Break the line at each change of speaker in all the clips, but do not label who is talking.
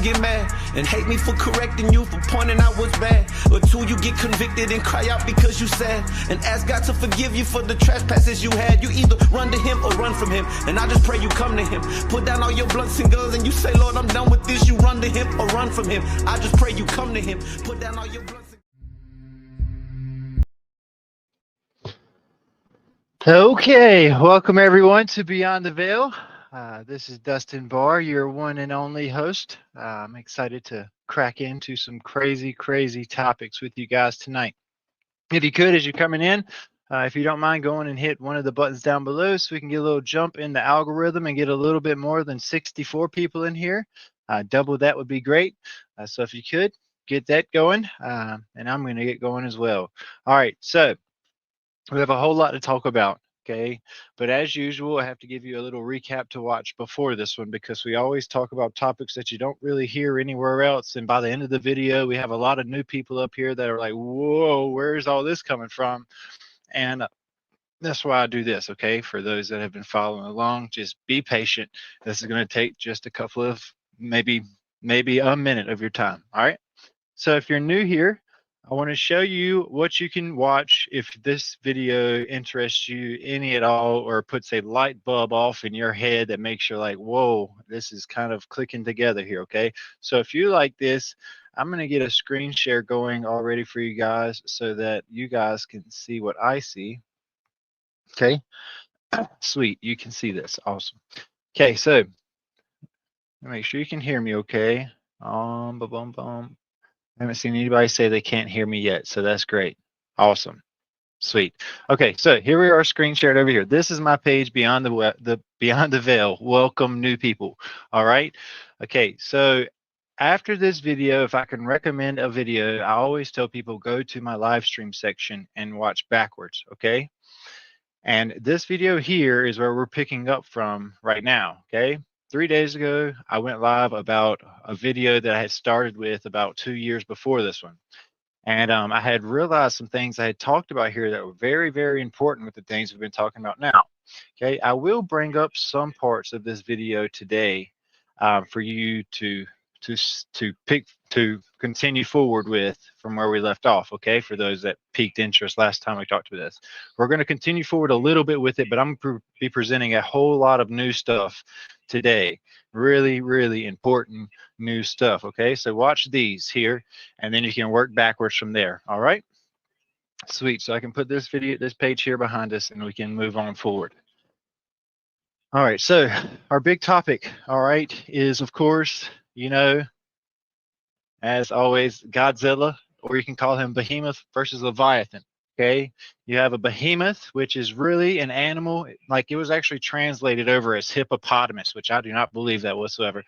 get mad and hate me for correcting you, for pointing out what's bad. Or two, you get convicted and cry out because you sad and ask God to forgive you for the trespasses you had. You either run to him or run from him, and I just pray you come to him. Put down all your blunts and guns and you say, Lord, I'm done with this. You run to him or run from him. I just pray you come to him. Put down all your blunts and...
Okay, welcome everyone to Beyond the Veil. This is Dustin Barr, your one and only host. I'm excited to crack into some crazy topics with you guys tonight. If you could, as you're coming in, if you don't mind going and hit one of the buttons down below so we can get a little jump in the algorithm and get a little bit more than 64 people in here. Double that would be great. So if you could, get that going, and I'm going to get going as well. All right, so we have a whole lot to talk about, okay? But as usual, I have to give you a little recap to watch before this one because we always talk about topics that you don't really hear anywhere else. And by the end of the video, we have a lot of new people up here that are like, whoa, where's all this coming from? And that's why I do this, okay? For those that have been following along, just be patient. This is going to take just a couple of, maybe a minute of your time, all right? So if you're new here, I want to show you what you can watch if this video interests you any at all or puts a light bulb off in your head that makes you like, whoa, this is kind of clicking together here, okay? So if you like this, I'm going to get a screen share going already for you guys so that you guys can see what I see, okay? Sweet, you can see this, awesome. Okay, so make sure you can hear me, okay? I haven't seen anybody say they can't hear me yet, so that's great. Awesome. Sweet. Okay, so here we are, screen shared over here. This is my page, Beyond the Veil. Welcome, new people. All right. Okay, so after this video, if I can recommend a video, I always tell people go to my live stream section and watch backwards, okay? And this video here is where we're picking up from right now, okay? 3 days ago, I went live about a video that I had started with about 2 years before this one. And I had realized some things I had talked about here that were very important with the things we've been talking about now. Okay, I will bring up some parts of this video today for you to continue forward with from where we left off, okay, for those that piqued interest last time we talked about this. We're going to continue forward a little bit with it, but I'm going to be presenting a whole lot of new stuff today. Really important new stuff, okay? So watch these here, and then you can work backwards from there, all right? Sweet, so I can put this page here behind us, and we can move on forward. All right, so our big topic, all right, is, of course, you know, as always, Godzilla, or you can call him Behemoth versus Leviathan, okay? You have a behemoth, which is really an animal, like it was actually translated over as hippopotamus, which I do not believe that whatsoever,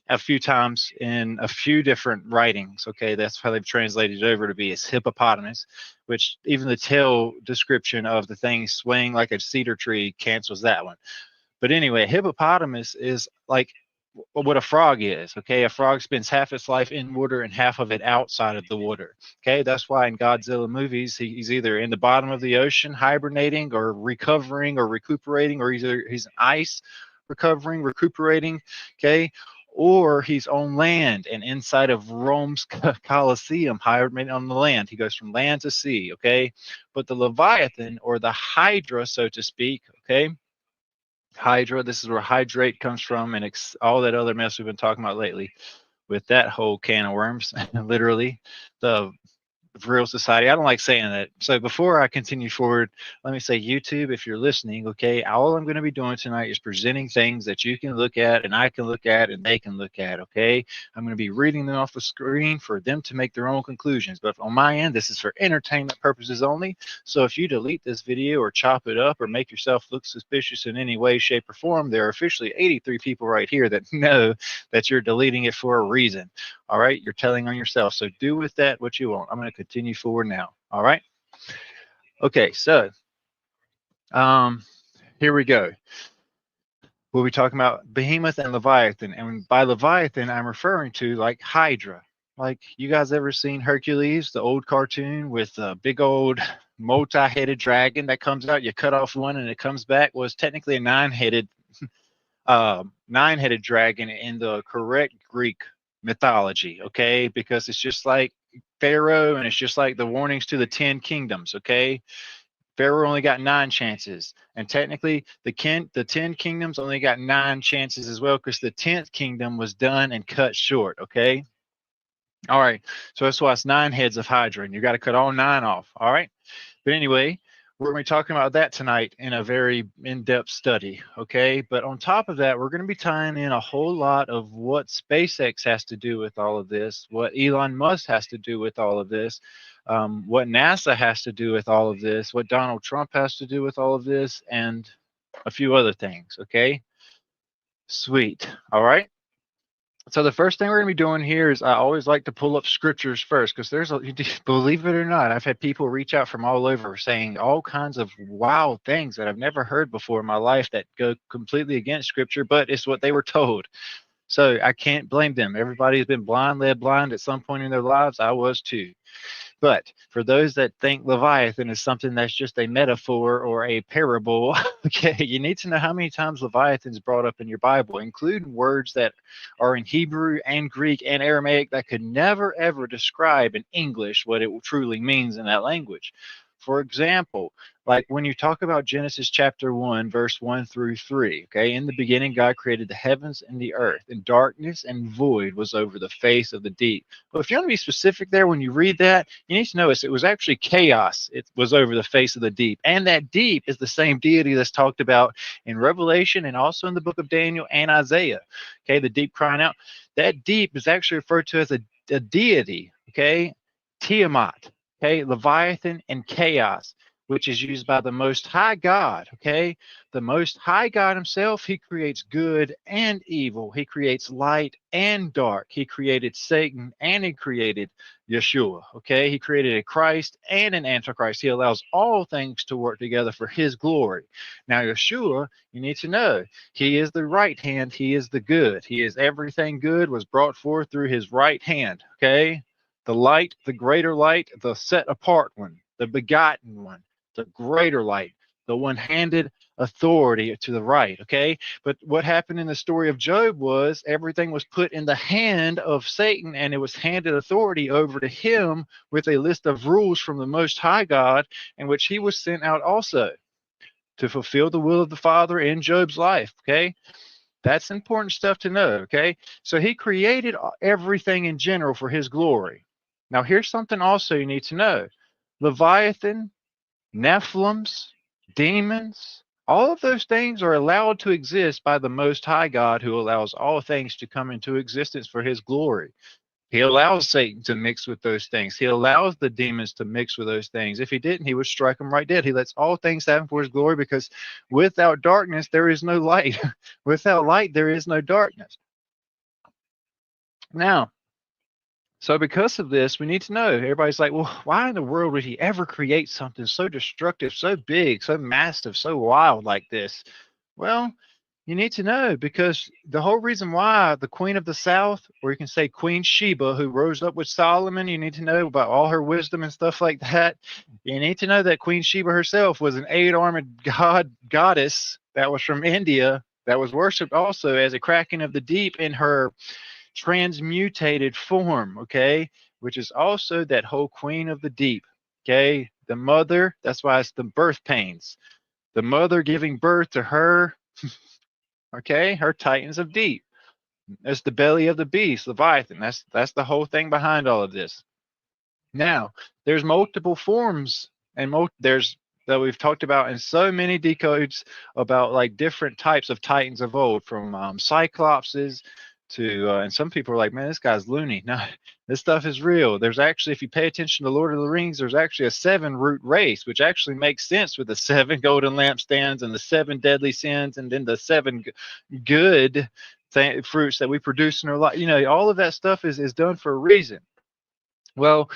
a few times in a few different writings, okay? That's how they've translated it over to be as hippopotamus, which even the tail description of the thing swaying like a cedar tree cancels that one. But anyway, hippopotamus is like what a frog is, okay? A frog spends half its life in water and half of it outside of the water, okay? That's why in Godzilla movies, he's either in the bottom of the ocean hibernating or recovering or recuperating, or he's in ice recovering, recuperating, okay? Or he's on land and inside of Rome's Colosseum, hibernating on the land. He goes from land to sea, okay? But the Leviathan, or the Hydra, so to speak, okay? Hydra, this is where hydrate comes from, and all that other mess we've been talking about lately with that whole can of worms, literally. The Real Society. I don't like saying that. So before I continue forward, let me say, YouTube, if you're listening, okay, all I'm going to be doing tonight is presenting things that you can look at and I can look at and they can look at, okay? I'm going to be reading them off the screen for them to make their own conclusions. But on my end, this is for entertainment purposes only. So if you delete this video or chop it up or make yourself look suspicious in any way, shape, or form, there are officially 83 people right here that know that you're deleting it for a reason. All right, you're telling on yourself. So do with that what you want. I'm going to continue forward now. All right. Okay, so here we go. We'll be talking about Behemoth and Leviathan. And by Leviathan, I'm referring to like Hydra. Like, you guys ever seen Hercules, the old cartoon with a big old multi-headed dragon that comes out? You cut off one and it comes back. Well, it's technically a 9-headed nine-headed dragon in the correct Greek mythology, okay? Because it's just like Pharaoh, and it's just like the warnings to the 10 kingdoms, okay? Pharaoh only got 9 chances, and technically the 10 kingdoms only got 9 chances as well, because the 10th kingdom was done and cut short, okay? All right, so that's why it's 9 heads of Hydra, and you got to cut all 9 off, all right? But anyway, we're going to be talking about that tonight in a very in-depth study, okay? But on top of that, we're going to be tying in a whole lot of what SpaceX has to do with all of this, what Elon Musk has to do with all of this, what NASA has to do with all of this, what Donald Trump has to do with all of this, and a few other things, okay? Sweet, all right? So the first thing we're going to be doing here is I always like to pull up scriptures first, because there's believe it or not, I've had people reach out from all over saying all kinds of wild things that I've never heard before in my life that go completely against scripture, but it's what they were told. So I can't blame them. Everybody's been led blind at some point in their lives. I was too. But for those that think Leviathan is something that's just a metaphor or a parable, okay, you need to know how many times Leviathan is brought up in your Bible, including words that are in Hebrew and Greek and Aramaic that could never ever describe in English what it truly means in that language. For example, like when you talk about Genesis chapter 1, verse 1 through 3, okay, in the beginning, God created the heavens and the earth, and darkness and void was over the face of the deep. Well, if you want to be specific there, when you read that, you need to know it was actually chaos. It was over the face of the deep. And that deep is the same deity that's talked about in Revelation and also in the book of Daniel and Isaiah. Okay, the deep crying out. That deep is actually referred to as a deity, okay, Tiamat. Okay, Leviathan and chaos, which is used by the Most High God. Okay, the Most High God himself, he creates good and evil. He creates light and dark. He created Satan and he created Yeshua. Okay, he created a Christ and an Antichrist. He allows all things to work together for his glory. Now, Yeshua, you need to know, he is the right hand. He is the good. He is everything good was brought forth through his right hand. Okay, the light, the greater light, the set apart one, the begotten one, the greater light, the one-handed authority to the right, okay? But what happened in the story of Job was everything was put in the hand of Satan, and it was handed authority over to him with a list of rules from the Most High God, in which he was sent out also to fulfill the will of the Father in Job's life, okay? That's important stuff to know, okay? So he created everything in general for his glory. Now, here's something also you need to know. Leviathan, Nephilims, demons, all of those things are allowed to exist by the Most High God, who allows all things to come into existence for his glory. He allows Satan to mix with those things. He allows the demons to mix with those things. If he didn't, he would strike them right dead. He lets all things happen for his glory, because without darkness, there is no light. Without light, there is no darkness. Now, so because of this, we need to know, everybody's like, well, why in the world would he ever create something so destructive, so big, so massive, so wild like this? Well, you need to know, because the whole reason why the Queen of the South, or you can say Queen Sheba, who rose up with Solomon, you need to know about all her wisdom and stuff like that. You need to know that Queen Sheba herself was an 8-armed goddess that was from India, that was worshipped also as a kraken of the deep in her transmutated form, okay, which is also that whole queen of the deep, okay, the mother. That's why it's the birth pains, the mother giving birth to her, okay, her titans of deep. That's the belly of the beast, Leviathan. That's the whole thing behind all of this. Now, there's multiple forms, and there's that we've talked about in so many decodes about like different types of titans of old, from cyclopses to and some people are like, man, this guy's loony. No, this stuff is real. There's actually, if you pay attention to Lord of the Rings, there's actually a 7-root race, which actually makes sense with the 7 golden lampstands and the 7 deadly sins, and then the 7 good fruits that we produce in our life. You know, all of that stuff is done for a reason. Well,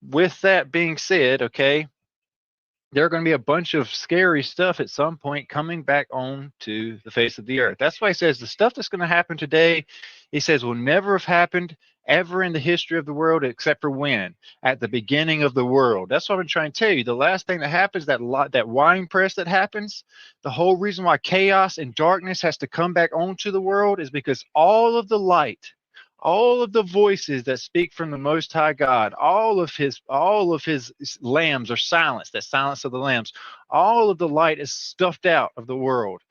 with that being said, okay, there are going to be a bunch of scary stuff at some point coming back on to the face of the earth. That's why he says the stuff that's going to happen today He says will never have happened ever in the history of the world except for when? At the beginning of the world. That's what I'm trying to tell you. The last thing that happens, that wine press that happens, the whole reason why chaos and darkness has to come back onto the world is because all of the light, all of the voices that speak from the Most High God, all of his lambs are silenced, that silence of the lambs. All of the light is stuffed out of the world,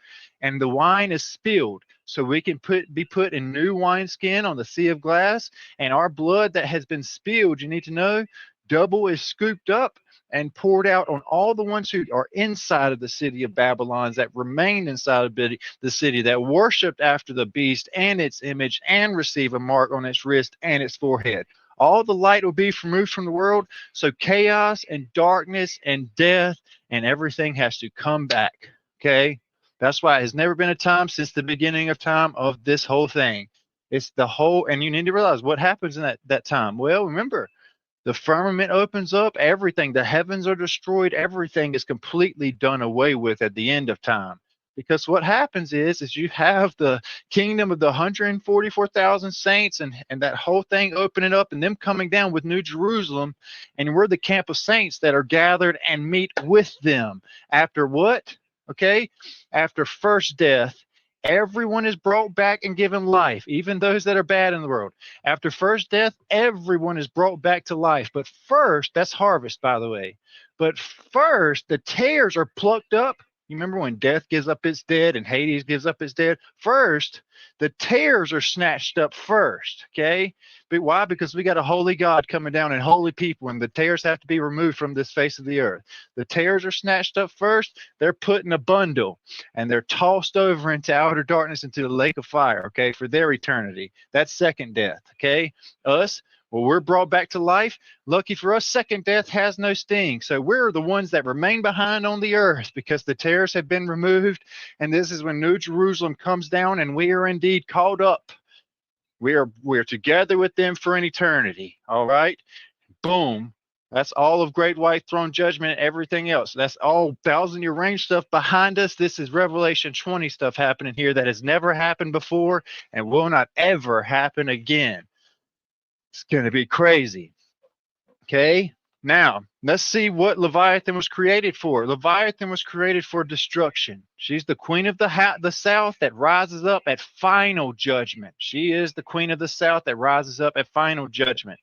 and the wine is spilled, so we can be put in new wineskin on the sea of glass, and our blood that has been spilled, you need to know, double is scooped up and poured out on all the ones who are inside of the city of Babylon, that remained inside of the city, that worshiped after the beast and its image and receive a mark on its wrist and its forehead. All the light will be removed from the world, so chaos and darkness and death and everything has to come back, okay? That's why it has never been a time since the beginning of time of this whole thing. It's the whole, and you need to realize what happens in that time. Well, remember, the firmament opens up, everything, the heavens are destroyed, everything is completely done away with at the end of time. Because what happens is you have the kingdom of the 144,000 saints and that whole thing opening up and them coming down with New Jerusalem, and we're the camp of saints that are gathered and meet with them. After what? Okay, after first death, everyone is brought back and given life, even those that are bad in the world. After first death, everyone is brought back to life. But first, that's harvest, by the way. But first, the tares are plucked up. You remember when death gives up its dead and Hades gives up its dead? First, the tares are snatched up first, okay? But why? Because we got a holy God coming down and holy people, and the tares have to be removed from this face of the earth. The tares are snatched up first. They're put in a bundle, and they're tossed over into outer darkness, into the lake of fire, okay, for their eternity. That's second death, okay? Us, well, we're brought back to life. Lucky for us, second death has no sting. So we're the ones that remain behind on the earth because the tares have been removed. And this is when New Jerusalem comes down and we are indeed called up. We're together with them for an eternity. All right. Boom. That's all of Great White Throne Judgment and everything else. That's all 1,000-year reign stuff behind us. This is Revelation 20 stuff happening here that has never happened before and will not ever happen again. It's going to be crazy. Okay. Now, let's see what Leviathan was created for. Leviathan was created for destruction. She's the queen of the south that rises up at final judgment. She is the queen of the south that rises up at final judgment.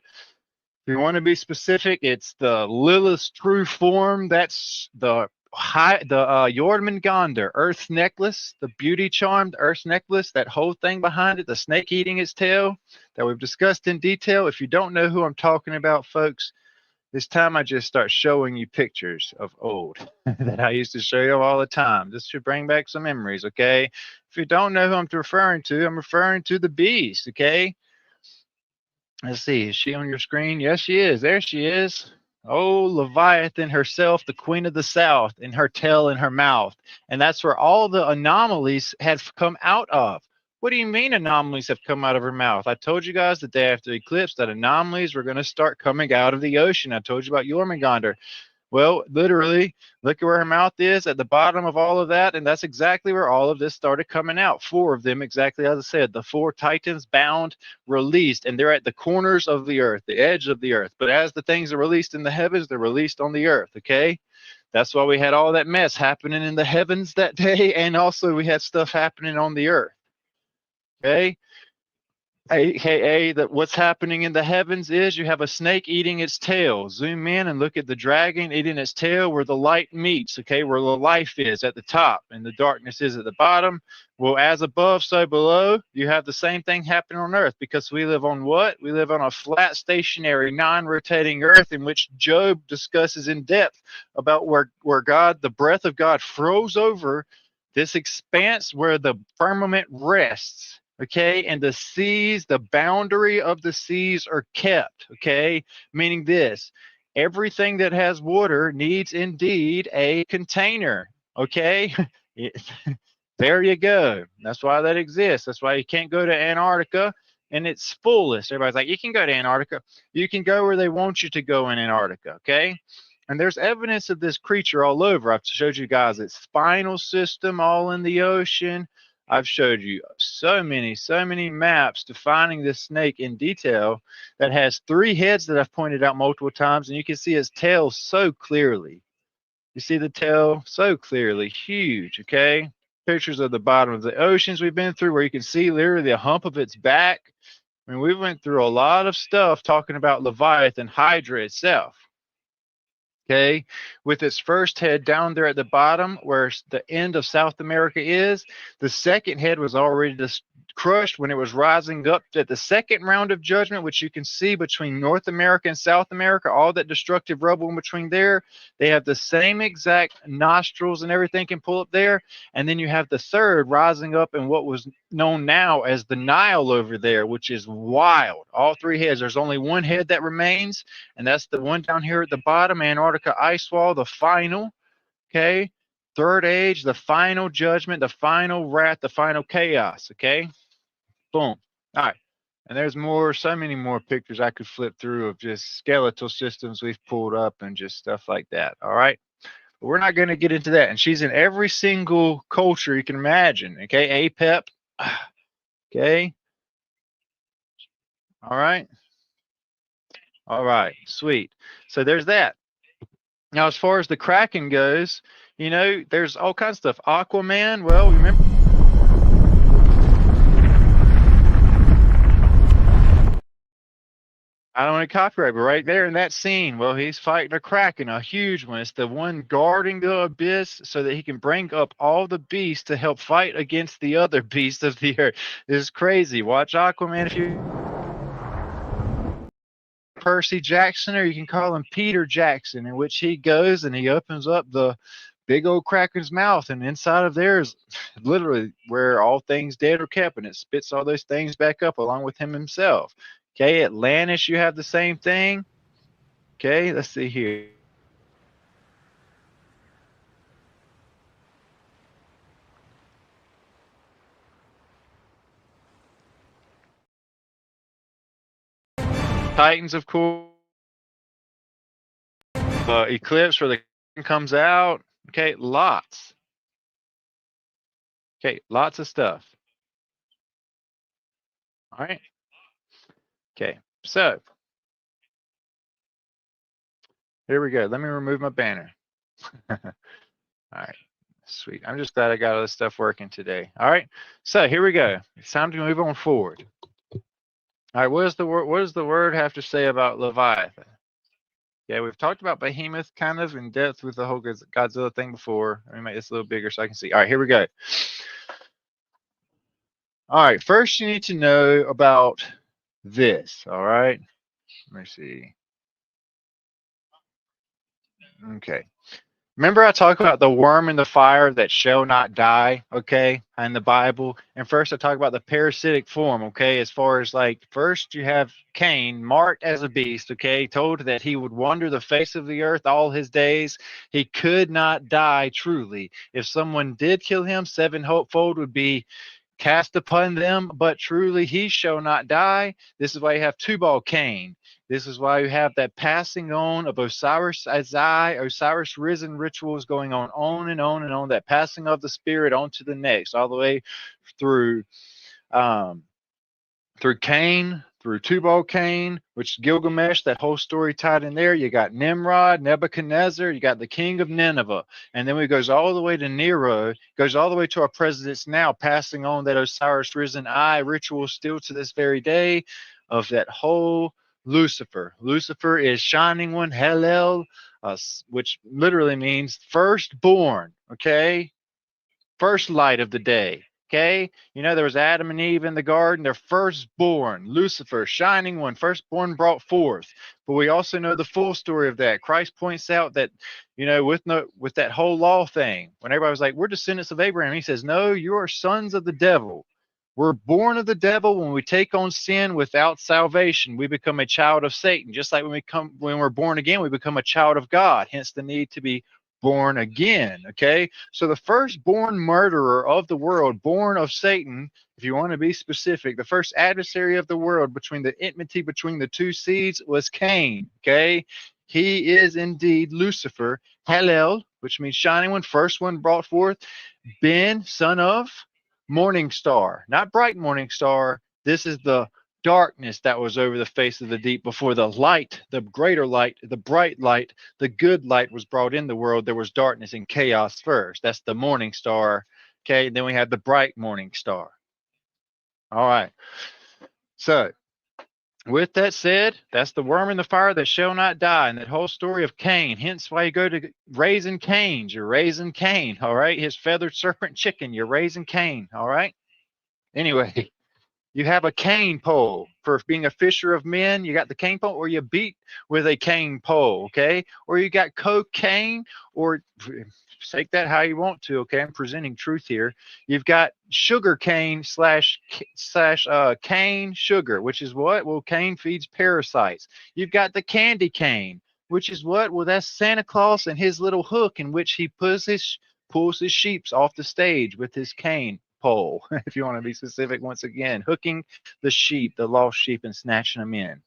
If you want to be specific, it's the Lilith's true form. That's the Jormungandr, Earth's necklace, the beauty charm, the Earth's necklace, that whole thing behind it, the snake eating its tail that we've discussed in detail. If you don't know who I'm talking about, folks, this time I just start showing you pictures of old that I used to show you all the time. This should bring back some memories, okay? If you don't know who I'm referring to the beast, okay? Let's see, is she on your screen? Yes, she is. There she is. Oh, Leviathan herself, the queen of the south, in her tail in her mouth. And that's where all the anomalies have come out of. What do you mean anomalies have come out of her mouth? I told you guys the day after the eclipse that anomalies were going to start coming out of the ocean. I told you about Jormungandr. Well, literally, look at where her mouth is at the bottom of all of that, and that's exactly where all of this started coming out. 4 of them, exactly as I said, the 4 titans bound, released, and they're at the corners of the earth, the edge of the earth. But as the things are released in the heavens, they're released on the earth, okay? That's why we had all that mess happening in the heavens that day, and also we had stuff happening on the earth, okay? AKA that what's happening in the heavens is you have a snake eating its tail. Zoom in and look at the dragon eating its tail where the light meets, okay, where the life is at the top and the darkness is at the bottom. Well, as above, so below, you have the same thing happening on earth because we live on what? We live on a flat, stationary, non-rotating earth in which Job discusses in depth about where God, the breath of God, froze over this expanse where the firmament rests. Okay, and the seas, the boundary of the seas are kept, okay, meaning this, everything that has water needs indeed a container, okay? There you go. That's why that exists. That's why you can't go to Antarctica in its fullest. Everybody's like, you can go to Antarctica. You can go where they want you to go in Antarctica, okay? And there's evidence of this creature all over. I've showed you guys its spinal system all in the ocean. I've showed you so many maps defining this snake in detail that has 3 heads that I've pointed out multiple times, and you can see its tail so clearly. You see the tail so clearly, huge, okay? Pictures of the bottom of the oceans we've been through where you can see literally the hump of its back. I mean, we went through a lot of stuff talking about Leviathan, Hydra itself. Okay, with its first head down there at the bottom where the end of South America is, the second head was already just crushed when it was rising up at the second round of judgment, which you can see between North America and South America, all that destructive rubble in between there. They have the same exact nostrils and everything can pull up there. And then you have the third rising up in what was known now as the Nile over there, which is wild. All 3 heads. There's only one head that remains, and that's the one down here at the bottom, Antarctica ice wall, the final, okay? Third age, the final judgment, the final wrath, the final chaos, okay? Boom. All right. And there's more, so many more pictures I could flip through of just skeletal systems we've pulled up and just stuff like that, all right? But we're not going to get into that. And she's in every single culture you can imagine, okay? APEP, okay? All right. All right, sweet. So there's that. Now, as far as the Kraken goes, you know, there's all kinds of stuff. Aquaman, well, remember. I don't want to copyright, but right there in that scene, well, he's fighting a Kraken, a huge one. It's the one guarding the abyss so that he can bring up all the beasts to help fight against the other beasts of the earth. This is crazy. Watch Aquaman if you. Percy Jackson, or you can call him Peter Jackson, in which he goes and he opens up the big old Kraken's mouth, and inside of there is literally where all things dead are kept, and it spits all those things back up along with him himself. Okay, Atlantis, you have the same thing. Okay, let's see here. Titans, of course. Eclipse, where the comes out. Okay, lots. Okay, lots of stuff. All right. Okay, so here we go. Let me remove my banner. All right, sweet. I'm just glad I got all this stuff working today. All right, so here we go. It's time to move on forward. All right, what does the word have to say about Leviathan? Yeah, we've talked about Behemoth kind of in depth with the whole Godzilla thing before. Let me make this a little bigger so I can see. All right, here we go. All right, first you need to know about this. All right, let me see. Okay. Remember I talked about the worm in the fire that shall not die, okay, in the Bible? And first I talk about the parasitic form, okay, as far as like, first you have Cain marked as a beast, okay, told that he would wander the face of the earth all his days. He could not die truly. If someone did kill him, sevenfold would be cast upon them, but truly he shall not die. This is why you have Tubal Cain. This is why you have that passing on of Osiris Azai, Osiris risen rituals going on and on and on, that passing of the spirit onto the next, all the way through Cain, through Tubal Cain, which Gilgamesh, that whole story tied in there. You got Nimrod, Nebuchadnezzar, you got the king of Nineveh. And then it goes all the way to Nero, goes all the way to our presidents now, passing on that Osiris risen eye ritual still to this very day of that whole Lucifer. Lucifer is shining one, Hellel, which literally means firstborn, okay? First light of the day. Okay, you know, there was Adam and Eve in the garden, their firstborn, Lucifer, shining one, firstborn brought forth. But we also know the full story of that. Christ points out that, you know, with that whole law thing, when everybody was like, we're descendants of Abraham, he says, no, you are sons of the devil. We're born of the devil. When we take on sin without salvation, we become a child of Satan. Just like when we're born again, we become a child of God. Hence the need to be born again. Okay, so the firstborn murderer of the world, born of Satan, if you want to be specific, the first adversary of the world, between the enmity between the two seeds, was Cain. Okay, he is indeed Lucifer. Hallel, which means shining one, first one brought forth. Ben, son of morning star, not bright morning star. This is the darkness that was over the face of the deep before the light, the greater light, the bright light, the good light was brought in the world. There was darkness and chaos first. That's the morning star. Okay, then we have the bright morning star. All right. So, with that said, that's the worm in the fire that shall not die. And that whole story of Cain, hence why you go to raising Cains. You're raising Cain, all right? His feathered serpent chicken, you're raising Cain, all right? Anyway, you have a cane pole for being a fisher of men. You got the cane pole, or you beat with a cane pole, okay? Or you got cocaine, or take that how you want to, okay? I'm presenting truth here. You've got sugar cane slash cane sugar, which is what? Well, cane feeds parasites. You've got the candy cane, which is what? Well, that's Santa Claus and his little hook in which he pulls his sheeps off the stage with his cane pole, if you want to be specific. Once again, hooking the sheep, the lost sheep, and snatching them in.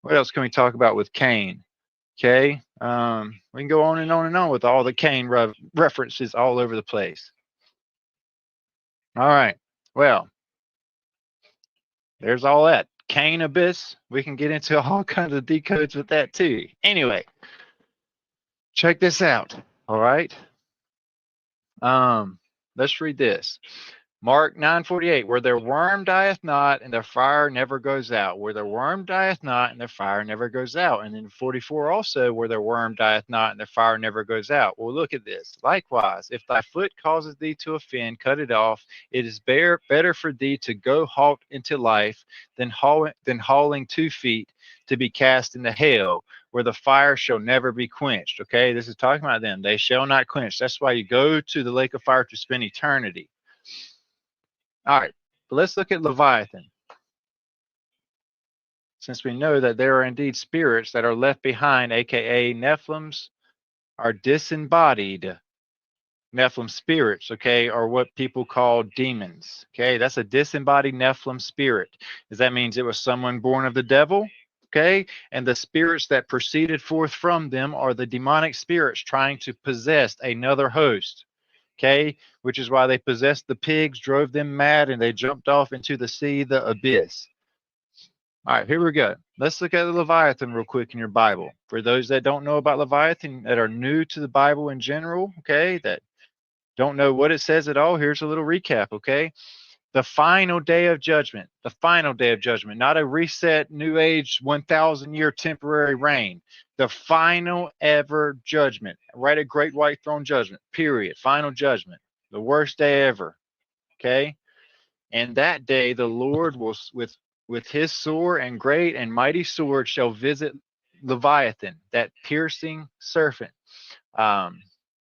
What else can we talk about with Cain? Okay, we can go on and on and on with all the Cain references all over the place. All right, well, there's all that. Cain abyss, we can get into all kinds of decodes with that too. Anyway, check this out, all right? Let's read this. Mark 9:48, where their worm dieth not and their fire never goes out. Where their worm dieth not and their fire never goes out. And then 44 also, where their worm dieth not and their fire never goes out. Well, look at this. Likewise, if thy foot causes thee to offend, cut it off. It is better for thee to go halt into life than hauling 2 feet to be cast into hell, where the fire shall never be quenched. Okay, this is talking about them. They shall not quench. That's why you go to the lake of fire to spend eternity. All right, but let's look at Leviathan. Since we know that there are indeed spirits that are left behind, aka Nephilims, are disembodied Nephilim spirits, okay, or what people call demons. Okay, that's a disembodied Nephilim spirit. That means it was someone born of the devil, okay, and the spirits that proceeded forth from them are the demonic spirits trying to possess another host. Okay, which is why they possessed the pigs, drove them mad, and they jumped off into the sea, the abyss. All right, here we go. Let's look at the Leviathan real quick in your Bible. For those that don't know about Leviathan, that are new to the Bible in general, okay, that don't know what it says at all, here's a little recap, okay? The final day of judgment, not a reset, new age, 1,000-year temporary reign. The final ever judgment, right? A great white throne judgment, period. Final judgment, the worst day ever, okay? And that day the Lord will, with his sore and great and mighty sword, shall visit Leviathan, that piercing serpent.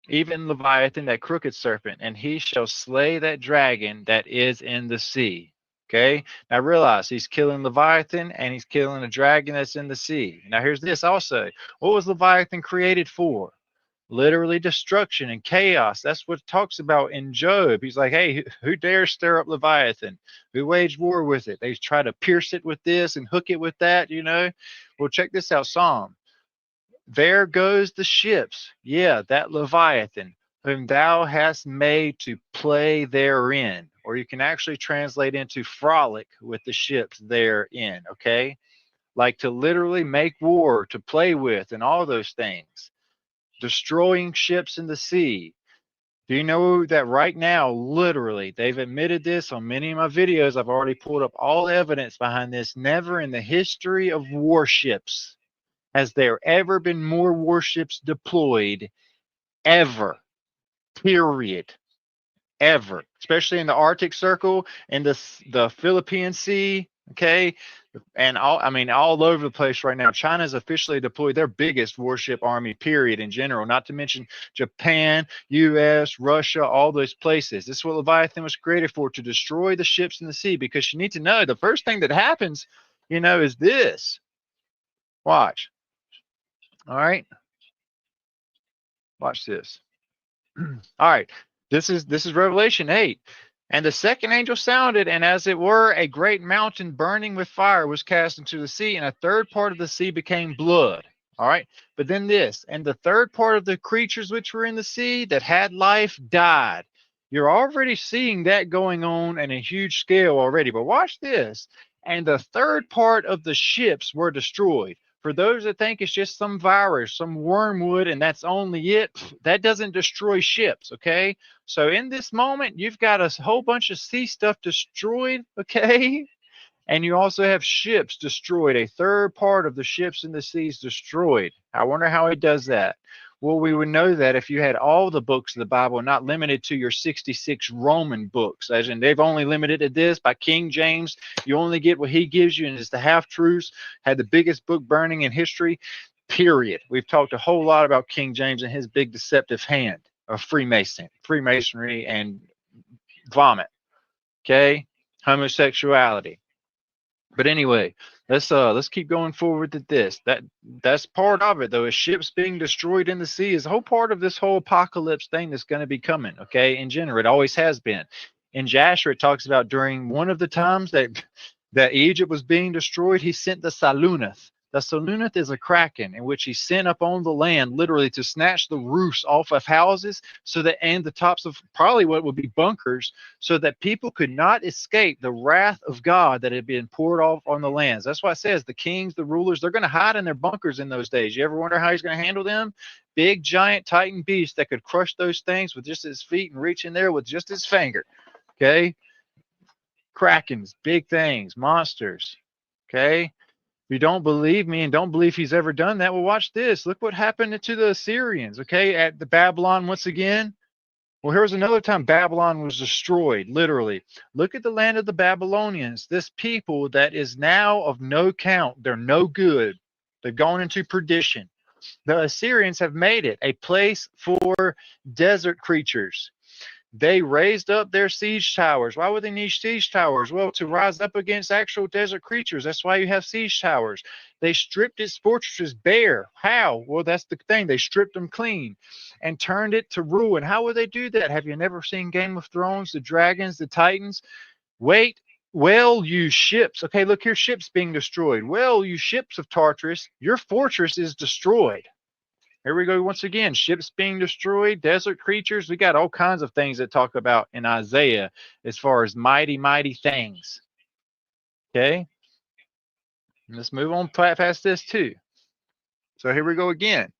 Even Leviathan, that crooked serpent, and he shall slay that dragon that is in the sea. Okay, now realize he's killing Leviathan and he's killing a dragon that's in the sea. Now here's this also. What was Leviathan created for? Literally destruction and chaos. That's what it talks about in Job. He's like, hey, who dares stir up Leviathan? Who waged war with it? They try to pierce it with this and hook it with that, you know. Well, check this out, Psalm. There goes the ships, yeah, that Leviathan, whom thou hast made to play therein. Or you can actually translate into frolic with the ships therein, okay? Like to literally make war, to play with, and all those things. Destroying ships in the sea. Do you know that right now, literally, they've admitted this on many of my videos. I've already pulled up all evidence behind this. Never in the history of warships has there ever been more warships deployed ever, period, ever, especially in the Arctic Circle and the Philippine Sea, okay, and all over the place right now. China's officially deployed their biggest warship army, period, in general, not to mention Japan, US, Russia, all those places. This is what Leviathan was created for, to destroy the ships in the sea, because you need to know the first thing that happens, you know, is this. Watch. All right. Watch this. All right. This is Revelation 8. And the second angel sounded, and as it were, a great mountain burning with fire was cast into the sea, and a third part of the sea became blood. All right. But then this, and the third part of the creatures which were in the sea that had life died. You're already seeing that going on in a huge scale already. But watch this. And the third part of the ships were destroyed. For those that think it's just some virus, some wormwood, and that's only it, that doesn't destroy ships, okay? So in this moment, you've got a whole bunch of sea stuff destroyed, okay? And you also have ships destroyed. A third part of the ships in the seas destroyed. I wonder how he does that. Well, we would know that if you had all the books of the Bible, not limited to your 66 Roman books, as in they've only limited it this by King James. You only get what he gives you, and it's the half-truths. Had the biggest book burning in history, period. We've talked a whole lot about King James and his big deceptive hand of Freemasonry and vomit, okay? Homosexuality. But anyway, let's keep going forward to this. That's part of it though. Is ships being destroyed in the sea is a whole part of this whole apocalypse thing that's going to be coming. Okay, in general, it always has been. In Jasher, it talks about during one of the times that Egypt was being destroyed, he sent the Salunath. The Salunath is a kraken in which he sent up on the land literally to snatch the roofs off of houses so that and the tops of probably what would be bunkers so that people could not escape the wrath of God that had been poured off on the lands. That's why it says the kings, the rulers, they're going to hide in their bunkers in those days. You ever wonder how he's going to handle them? Big, giant, titan beast that could crush those things with just his feet and reach in there with just his finger. Okay? Krakens, big things, monsters. Okay? If you don't believe me and don't believe he's ever done that, well, watch this. Look what happened to the Assyrians, okay, at the Babylon once again. Well, here's another time Babylon was destroyed, literally. Look at the land of the Babylonians, this people that is now of no count. They're no good. They've gone into perdition. The Assyrians have made it a place for desert creatures. They raised up their siege towers. Why would they need siege towers? Well, to rise up against actual desert creatures. That's why you have siege towers. They stripped its fortresses bare. How? Well, that's the thing. They stripped them clean and turned it to ruin. How would they do that? Have you never seen Game of Thrones? The dragons, the titans? Wait. Well, you ships. Okay, look here, ships being destroyed. Well, you ships of Tartarus, your fortress is destroyed. Here we go once again. Ships being destroyed, desert creatures. We got all kinds of things that talk about in Isaiah as far as mighty, mighty things. Okay? Let's move on past this too. So here we go again.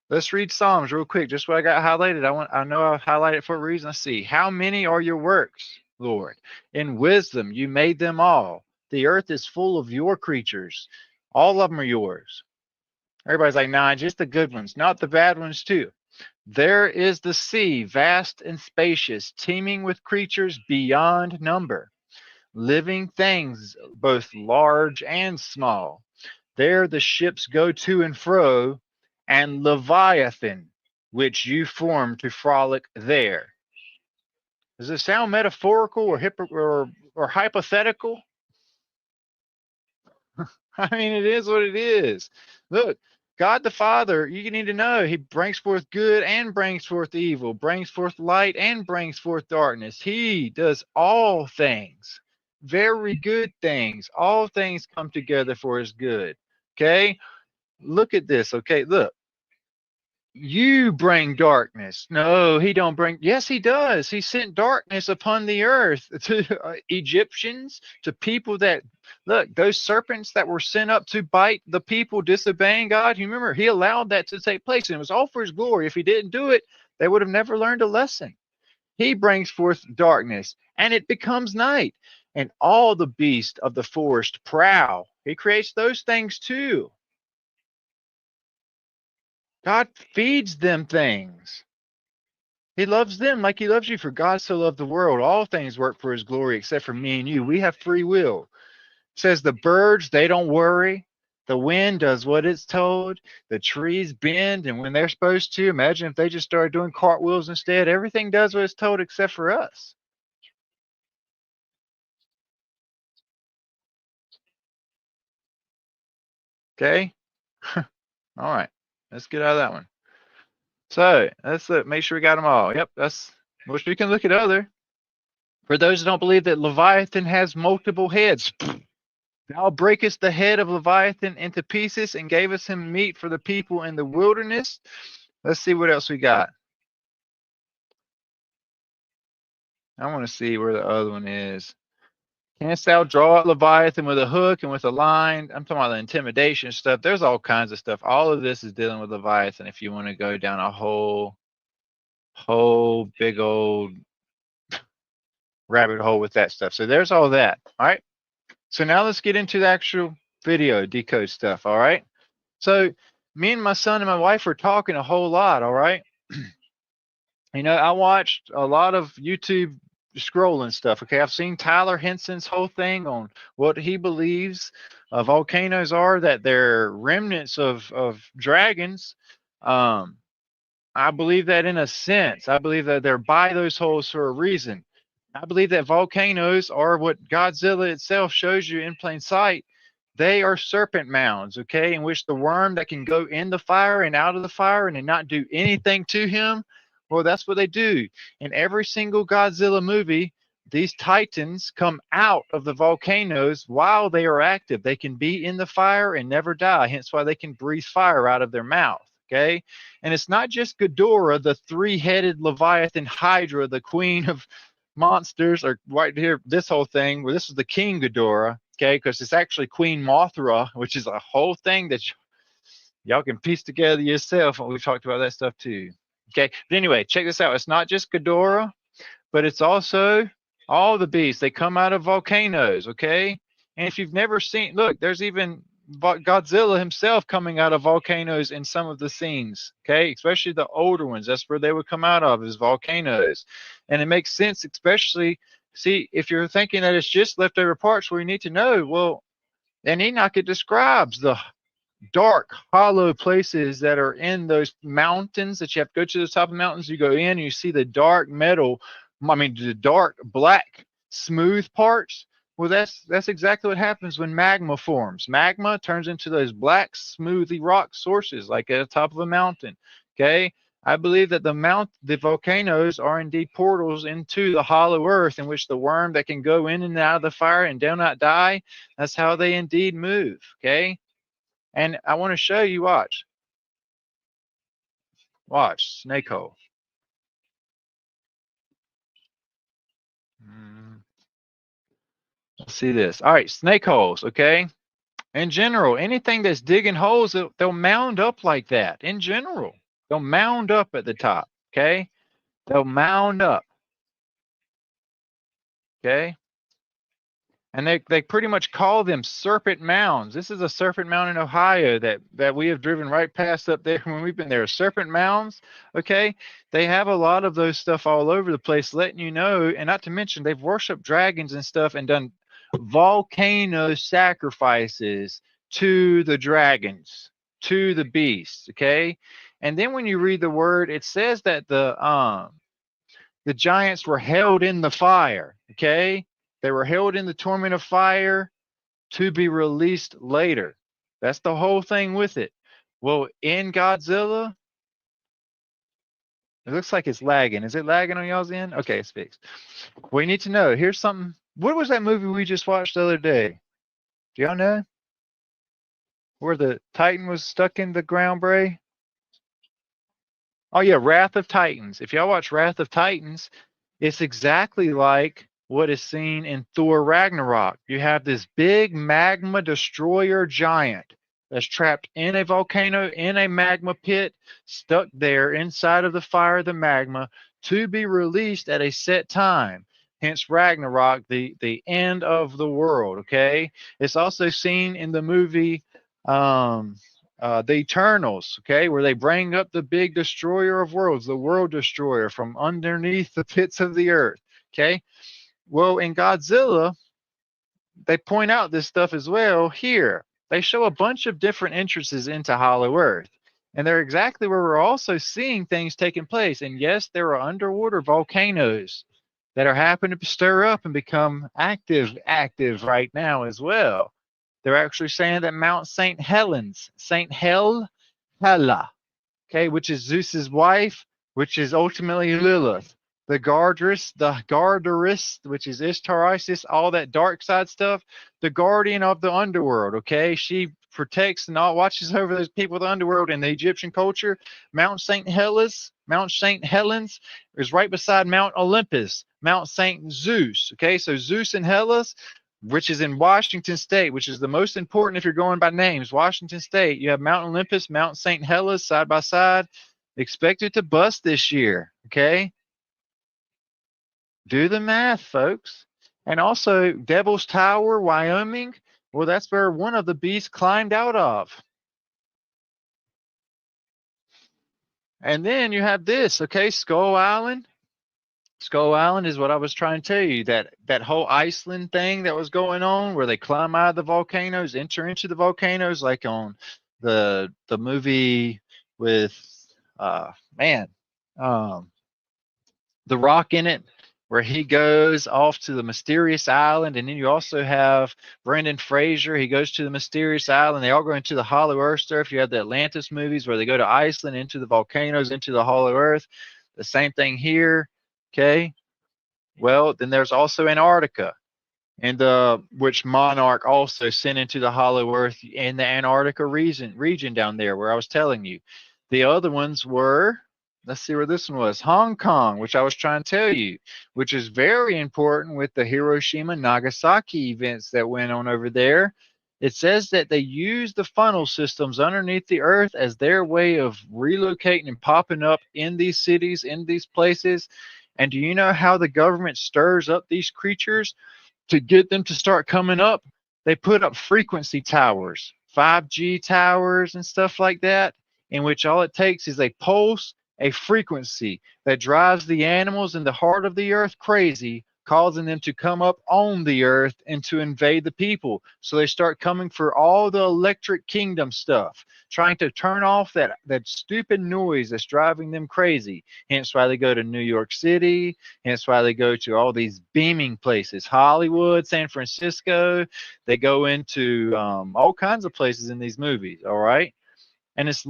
Let's read Psalms real quick. Just what I got highlighted. I know I highlighted it for a reason. Let's see. How many are your works, Lord? In wisdom you made them all. The earth is full of your creatures. All of them are yours. Everybody's like, nah, just the good ones, not the bad ones too. There is the sea, vast and spacious, teeming with creatures beyond number, living things both large and small. There the ships go to and fro, and Leviathan, which you formed to frolic there. Does it sound metaphorical or hypothetical? I mean, it is what it is. Look, God the Father, you need to know, he brings forth good and brings forth evil, brings forth light and brings forth darkness. He does all things, very good things. All things come together for his good. Okay? Look at this. Okay, look. You bring darkness. No, he don't bring. Yes, he does. He sent darkness upon the earth to Egyptians, to people that look, those serpents that were sent up to bite the people disobeying God. You remember, he allowed that to take place, and it was all for his glory. If he didn't do it, they would have never learned a lesson. He brings forth darkness, and it becomes night, and all the beasts of the forest prowl. He creates those things too. God feeds them things. He loves them like he loves you. For God so loved the world. All things work for his glory except for me and you. We have free will. It says the birds, they don't worry. The wind does what it's told. The trees bend, and when they're supposed to, imagine if they just started doing cartwheels instead. Everything does what it's told except for us. Okay? All right. Let's get out of that one. So let's make sure we got them all. Yep, that's which we can look at other. For those who don't believe that Leviathan has multiple heads, thou breakest the head of Leviathan into pieces and gavest him meat for the people in the wilderness. Let's see what else we got. I want to see where the other one is. Canst thou draw out Leviathan with a hook and with a line? I'm talking about the intimidation stuff. There's all kinds of stuff. All of this is dealing with Leviathan if you want to go down a whole big old rabbit hole with that stuff. So there's all that. All right. So now let's get into the actual video decode stuff. All right. So me and my son and my wife were talking a whole lot. All right. You know, I watched a lot of YouTube scrolling stuff. Okay. I've seen Tyler Henson's whole thing on what he believes volcanoes are, that they're remnants of dragons. I believe that in a sense. I believe that they're by those holes for a reason. I believe that volcanoes are what Godzilla itself shows you in plain sight. They are serpent mounds, okay, in which the worm that can go in the fire and out of the fire and not do anything to him, well, that's what they do. In every single Godzilla movie, these titans come out of the volcanoes while they are active. They can be in the fire and never die, hence why they can breathe fire out of their mouth, okay? And it's not just Ghidorah, the three-headed Leviathan Hydra, the queen of monsters, or right here, this whole thing, well, this is the King Ghidorah, okay, because it's actually Queen Mothra, which is a whole thing that y'all can piece together yourself, and we've talked about that stuff too, okay? But anyway, check this out. It's not just Ghidorah, but it's also all the beasts. They come out of volcanoes, okay? And if you've never seen, look, there's even Godzilla himself coming out of volcanoes in some of the scenes, okay? Especially the older ones. That's where they would come out of, is volcanoes. And it makes sense, especially, see, if you're thinking that it's just leftover parts, well, you need to know, well, in Enoch, it describes the dark, hollow places that are in those mountains that you have to go to the top of the mountains. You go in and you see the dark metal, I mean, the dark, black, smooth parts. Well, that's exactly what happens when magma forms. Magma turns into those black, smoothly rock sources, like at the top of a mountain. Okay, I believe that the volcanoes are indeed portals into the hollow earth, in which the worm that can go in and out of the fire and do not die. That's how they indeed move. Okay, and I want to show you. Watch snake hole. Let's see this. All right, snake holes. Okay. In general, anything that's digging holes, they'll mound up like that. In general, they'll mound up at the top, okay? They'll mound up, okay? And they pretty much call them serpent mounds. This is a serpent mound in Ohio that we have driven right past up there when we've been there. Serpent mounds, okay? They have a lot of those stuff all over the place, letting you know, and not to mention they've worshipped dragons and stuff and done volcano sacrifices to the dragons, to the beasts, okay? And then when you read the word, it says that the giants were held in the fire, okay? They were held in the torment of fire to be released later. That's the whole thing with it. Well, in Godzilla, it looks like it's lagging. Is it lagging on y'all's end? Okay, it's fixed. We need to know. Here's something. What was that movie we just watched the other day? Do y'all know? Where the Titan was stuck in the ground, Bray? Oh, yeah, Wrath of Titans. If y'all watch Wrath of Titans, it's exactly like what is seen in Thor Ragnarok. You have this big magma destroyer giant that's trapped in a volcano, in a magma pit, stuck there inside of the fire of the magma to be released at a set time. Hence Ragnarok, the end of the world, okay? It's also seen in the movie The Eternals, okay, where they bring up the big destroyer of worlds, the world destroyer, from underneath the pits of the earth, okay? Well, in Godzilla, they point out this stuff as well here. They show a bunch of different entrances into Hollow Earth. And they're exactly where we're also seeing things taking place. And yes, there are underwater volcanoes that are happening to stir up and become active right now as well. They're actually saying that Mount St. Helens, Hela, okay, which is Zeus's wife, which is ultimately Lilith. The Gardarus, which is Ishtar, Isis, all that dark side stuff, the guardian of the underworld, okay? She protects and all watches over those people of the underworld in the Egyptian culture. Mount St. Helens is right beside Mount Olympus, Mount St. Zeus. Okay, so Zeus and Hellas, which is in Washington State, which is the most important if you're going by names. Washington State, you have Mount Olympus, Mount St. Helens side by side. Expected to bust this year. Okay, do the math, folks. And also Devil's Tower, Wyoming. Well, that's where one of the beasts climbed out of. And then you have this, okay, Skull Island. Skull Island is what I was trying to tell you, that whole Iceland thing that was going on where they climb out of the volcanoes, enter into the volcanoes, like on the movie with The Rock in it, where he goes off to the mysterious island. And then you also have Brendan Fraser. He goes to the mysterious island. They all go into the Hollow Earth stuff. You have the Atlantis movies where they go to Iceland, into the volcanoes, into the Hollow Earth. The same thing here. Okay. Well, then there's also Antarctica, and which Monarch also sent into the Hollow Earth in the Antarctica region down there where I was telling you. The other ones were, let's see where this one was, Hong Kong, which I was trying to tell you, which is very important with the Hiroshima Nagasaki events that went on over there. It says that they use the funnel systems underneath the earth as their way of relocating and popping up in these cities, in these places. And do you know how the government stirs up these creatures to get them to start coming up? They put up frequency towers, 5G towers and stuff like that, in which all it takes is a pulse, a frequency that drives the animals in the heart of the earth crazy, causing them to come up on the earth and to invade the people. So they start coming for all the electric kingdom stuff, trying to turn off that stupid noise that's driving them crazy. Hence why they go to New York City. Hence why they go to all these beaming places, Hollywood, San Francisco. They go into all kinds of places in these movies, all right? And it's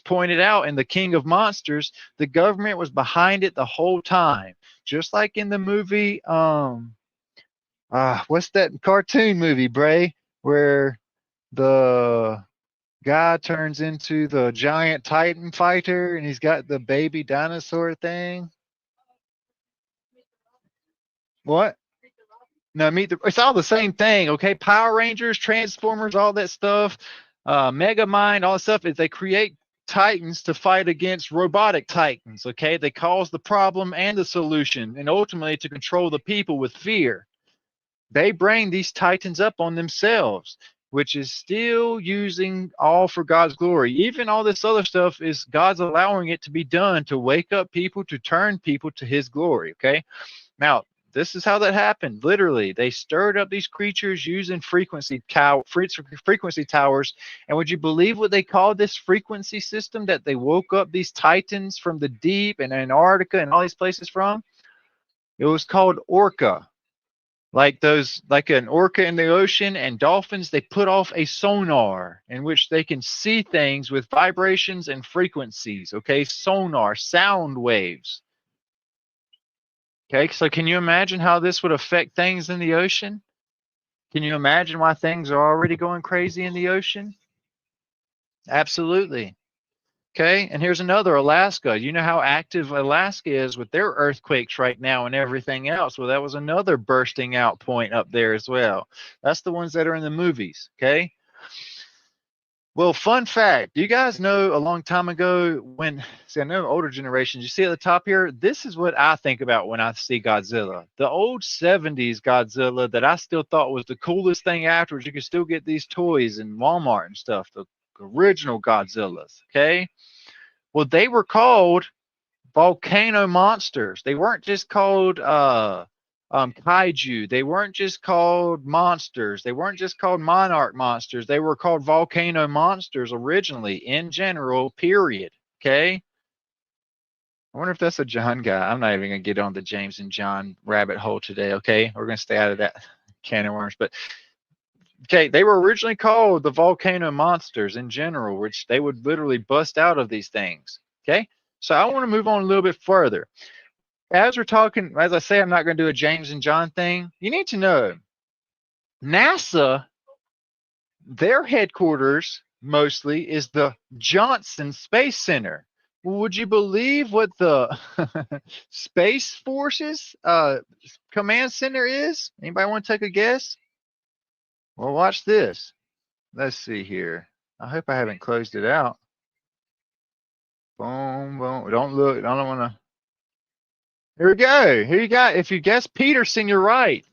pointed out in The King of Monsters, the government was behind it the whole time. Just like in the movie, what's that cartoon movie, Bray, where the guy turns into the giant Titan fighter and he's got the baby dinosaur thing? What? No, it's all the same thing, okay? Power Rangers, Transformers, all that stuff. Mega Mind, all that stuff, is they create titans to fight against robotic titans, okay? They cause the problem and the solution, and ultimately to control the people with fear. They bring these titans up on themselves, which is still using all for God's glory. Even all this other stuff is God's allowing it to be done to wake up people, to turn people to his glory, okay? Now, this is how that happened. Literally, they stirred up these creatures using frequency towers. And would you believe what they called this frequency system that they woke up these titans from the deep and Antarctica and all these places from? It was called orca. Like an orca in the ocean and dolphins, they put off a sonar in which they can see things with vibrations and frequencies. Okay, sonar, sound waves. Okay, so can you imagine how this would affect things in the ocean? Can you imagine why things are already going crazy in the ocean? Absolutely. Okay, and here's another, Alaska. You know how active Alaska is with their earthquakes right now and everything else. Well, that was another bursting out point up there as well. That's the ones that are in the movies, okay? Well, fun fact, you guys know a long time ago I know older generations, you see at the top here, this is what I think about when I see Godzilla. The old 70s Godzilla that I still thought was the coolest thing afterwards. You can still get these toys in Walmart and stuff, the original Godzillas, okay? Well, they were called volcano monsters. They weren't just called kaiju. They weren't just called monsters. They weren't just called monarch monsters. They were called volcano monsters originally, in general, period. Okay? I wonder if that's a John guy. I'm not even going to get on the James and John rabbit hole today, okay? We're going to stay out of that can of worms. But, okay, they were originally called the volcano monsters in general, which they would literally bust out of these things, okay? So I want to move on a little bit further. As we're talking, as I say, I'm not going to do a James and John thing. You need to know NASA their headquarters mostly is the Johnson Space Center. Would you believe what the Space Forces command center is? Anybody want to take a guess? Well, watch this. Let's see here. I hope I haven't closed it out. Boom, boom. Don't look. I don't want to. Here we go. Here you got. If you guess Peterson, you're right.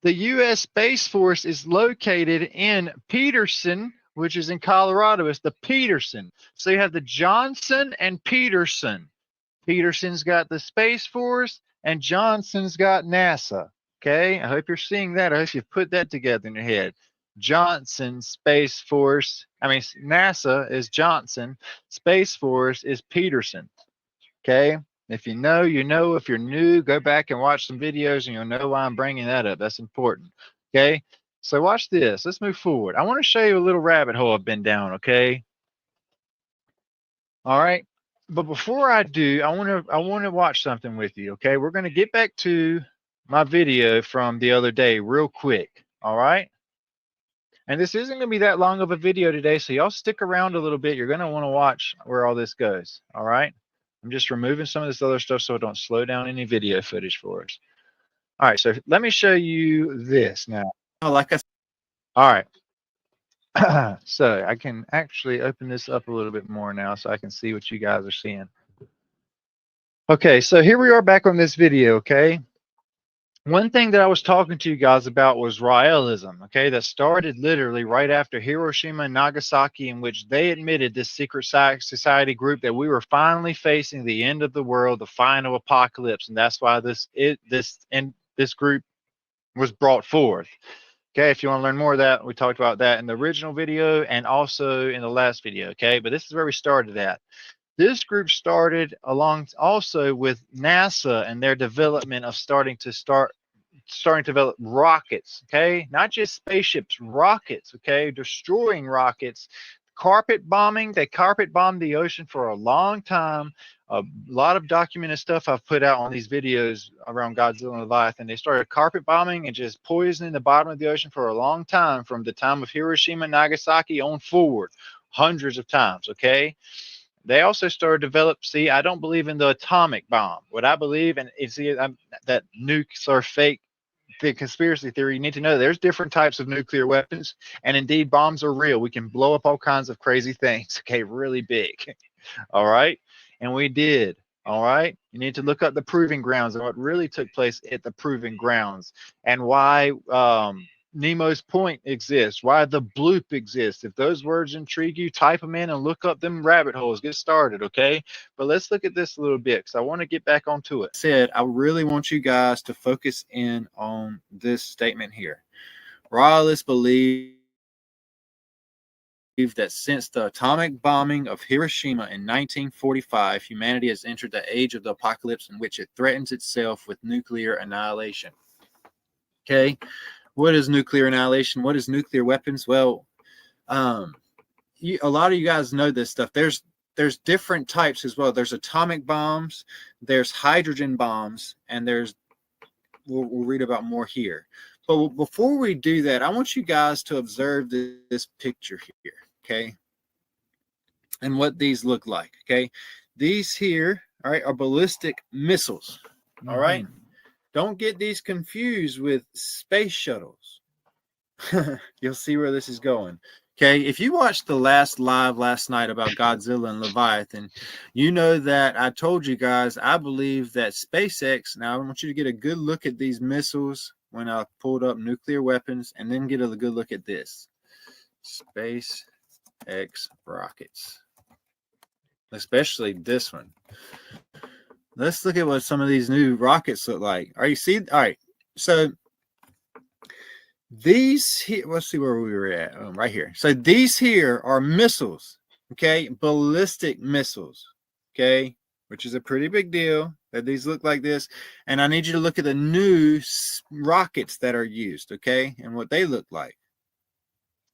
The U.S. Space Force is located in Peterson, which is in Colorado. It's the Peterson. So you have the Johnson and Peterson. Peterson's got the Space Force, and Johnson's got NASA. Okay, I hope you're seeing that. I hope you've put that together in your head. Johnson Space Force, NASA is Johnson, Space Force is Peterson. Okay, if you know, you know. If you're new, go back and watch some videos and you'll know why I'm bringing that up. That's important. Okay, so watch this. Let's move forward. I want to show you a little rabbit hole I've been down. Okay, all right. But before I do, I want to watch something with you. Okay, we're going to get back to my video from the other day real quick. All right. And this isn't going to be that long of a video today, so y'all stick around a little bit. You're going to want to watch where all this goes. All right. I'm just removing some of this other stuff so it don't slow down any video footage for us. All right. So let me show you this now.
Oh, like I said.
All right. So I can actually open this up a little bit more now so I can see what you guys are seeing. Okay, so here we are back on this video, okay? One thing that I was talking to you guys about was Raelism, okay? That started literally right after Hiroshima and Nagasaki, in which they admitted, this secret society group, that we were finally facing the end of the world, the final apocalypse, and that's why this group was brought forth. Okay, if you want to learn more of that, we talked about that in the original video and also in the last video, okay? But this is where we started at. This group started along also with NASA and their development of starting to develop rockets, okay? Not just spaceships, rockets, okay? Destroying rockets. Carpet bombing, they carpet bombed the ocean for a long time. A lot of documented stuff I've put out on these videos around Godzilla and Leviathan. They started carpet bombing and just poisoning the bottom of the ocean for a long time, from the time of Hiroshima and Nagasaki on forward, hundreds of times, okay? They also started to develop, see, I don't believe in the atomic bomb. What I believe in is that nukes are fake. The conspiracy theory, you need to know there's different types of nuclear weapons, and indeed bombs are real. We can blow up all kinds of crazy things, okay, really big. All right, and we did. All right, you need to look up the proving grounds and what really took place at the proving grounds, and why Nemo's Point exists, why the bloop exists. If those words intrigue you, type them in and look up them rabbit holes. Get started, okay? But let's look at this a little bit because I want to get back onto it. I really want you guys to focus in on this statement here. Royalists believe that since the atomic bombing of Hiroshima in 1945, humanity has entered the age of the apocalypse, in which it threatens itself with nuclear annihilation. Okay? What is nuclear annihilation? What is nuclear weapons? Well, a lot of you guys know this stuff. There's different types as well. There's atomic bombs, there's hydrogen bombs, and we'll read about more here. But before we do that, I want you guys to observe this picture here, okay? And what these look like, okay? These here, all right, are ballistic missiles, all right? Don't get these confused with space shuttles. You'll see where this is going. Okay, if you watched the last live last night about Godzilla and Leviathan, you know that I told you guys I believe that SpaceX, now I want you to get a good look at these missiles when I pulled up nuclear weapons, and then get a good look at this. SpaceX rockets. Especially this one. Let's look at what some of these new rockets look like. Are you see? All right. So these here, let's see where we were at. Right here. So these here are missiles. Okay. Ballistic missiles. Okay. Which is a pretty big deal that these look like this. And I need you to look at the new rockets that are used. Okay. And what they look like.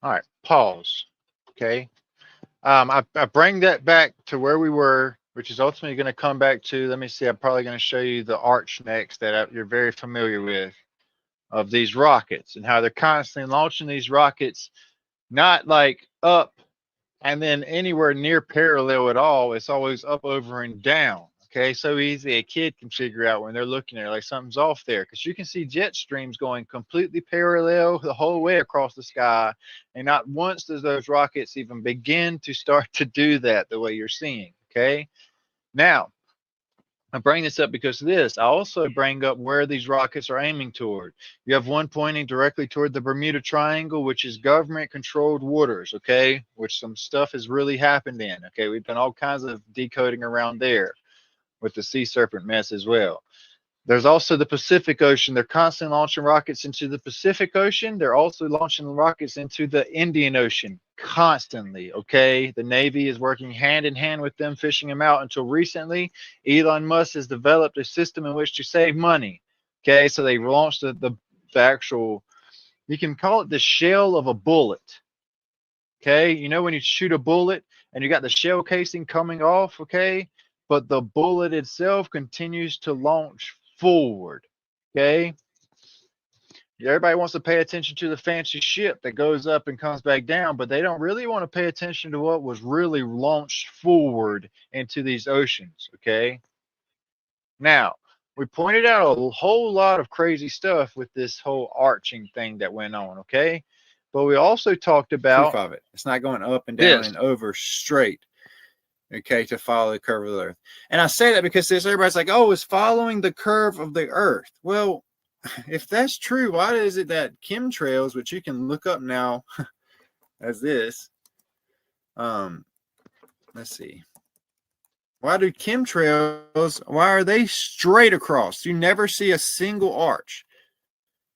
All right. Pause. Okay. I bring that back to where we were, which is ultimately going to come back to, let me see, I'm probably going to show you the arch next that you're very familiar with, of these rockets and how they're constantly launching these rockets not like up and then anywhere near parallel at all. It's always up, over, and down. Okay, so easy a kid can figure out when they're looking at it, like something's off there, because you can see jet streams going completely parallel the whole way across the sky, and not once does those rockets even begin to start to do that the way you're seeing. Okay, now I bring this up because of this. I also bring up where these rockets are aiming toward. You have one pointing directly toward the Bermuda Triangle, which is government controlled waters, okay, which some stuff has really happened in. Okay, we've done all kinds of decoding around there with the sea serpent mess as well. There's also the Pacific Ocean. They're constantly launching rockets into the Pacific Ocean. They're also launching rockets into the Indian Ocean constantly. Okay. The Navy is working hand in hand with them, fishing them out until recently. Elon Musk has developed a system in which to save money. Okay. So they launched the actual, you can call it the shell of a bullet. Okay. You know, when you shoot a bullet and you got the shell casing coming off. Okay. But the bullet itself continues to launch forward. Okay. Everybody wants to pay attention to the fancy ship that goes up and comes back down, but they don't really want to pay attention to what was really launched forward into these oceans. Okay. Now, we pointed out a whole lot of crazy stuff with this whole arching thing that went on. Okay. But we also talked about
proof of it. It's not going up and down
this.
and over straight. Okay, to follow the curve of the earth. And I say that because everybody's like, oh, it's following the curve of the earth. Well, if that's true, why is it that chemtrails, which you can look up now as this, let's see. Why do chemtrails, why are they straight across? You never see a single arch.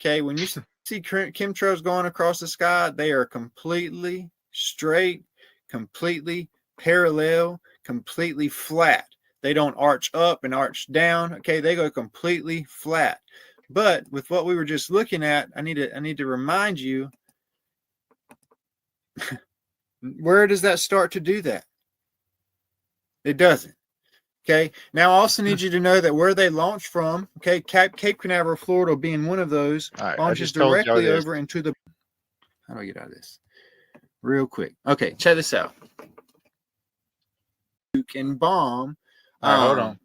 Okay, when you see chemtrails going across the sky, they are completely straight, completely parallel, completely flat. They don't arch up and arch down. Okay, they go completely flat. But with what we were just looking at, I need to remind you, where does that start to do that? It doesn't. Okay, now I also need you to know that where they launch from, okay, Cape Canaveral, Florida being one of those,
All right,
launches directly over into the, how do I get out of this? Real quick. Okay, check this out. Nuke and bomb.
All right, hold on.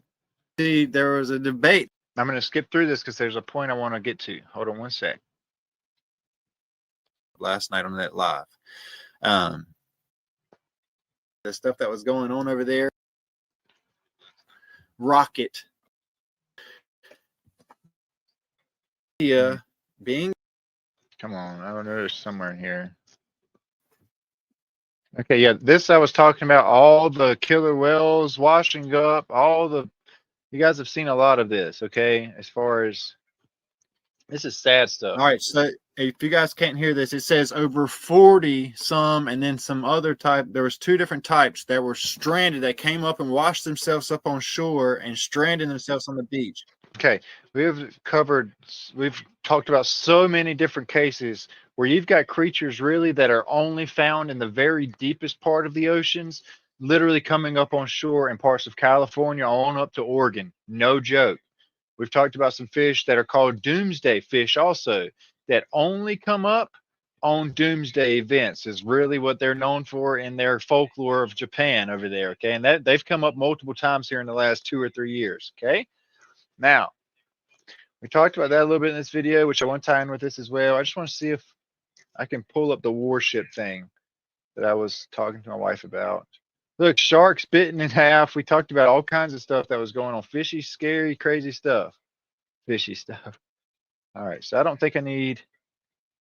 See, there was a debate.
I'm going to skip through this because there's a point I want to get to. Hold on one sec.
Last night on that live. The stuff that was going on over there. Rocket. Being.
Come on. I don't know. There's somewhere in here. Okay, yeah. This I was talking about, all the killer whales washing up, you guys have seen a lot of this, okay? As far as, this is sad stuff.
All right, so if you guys can't hear this, it says over 40 some, and then some other type. There was two different types that were stranded. They came up and washed themselves up on shore and stranded themselves on the beach.
Okay, we've talked about so many different cases where you've got creatures really that are only found in the very deepest part of the oceans, literally coming up on shore in parts of California on up to Oregon. No joke. We've talked about some fish that are called doomsday fish also, that only come up on doomsday events, is really what they're known for in their folklore of Japan over there. Okay, and that they've come up multiple times here in the last 2 or 3 years. Okay, now we talked about that a little bit in this video, which I want to tie in with this as well. I just want to see if I can pull up the warship thing that I was talking to my wife about. Look, sharks bitten in half. We talked about all kinds of stuff that was going on. Fishy, scary, crazy stuff. Fishy stuff. All right, so I don't think I need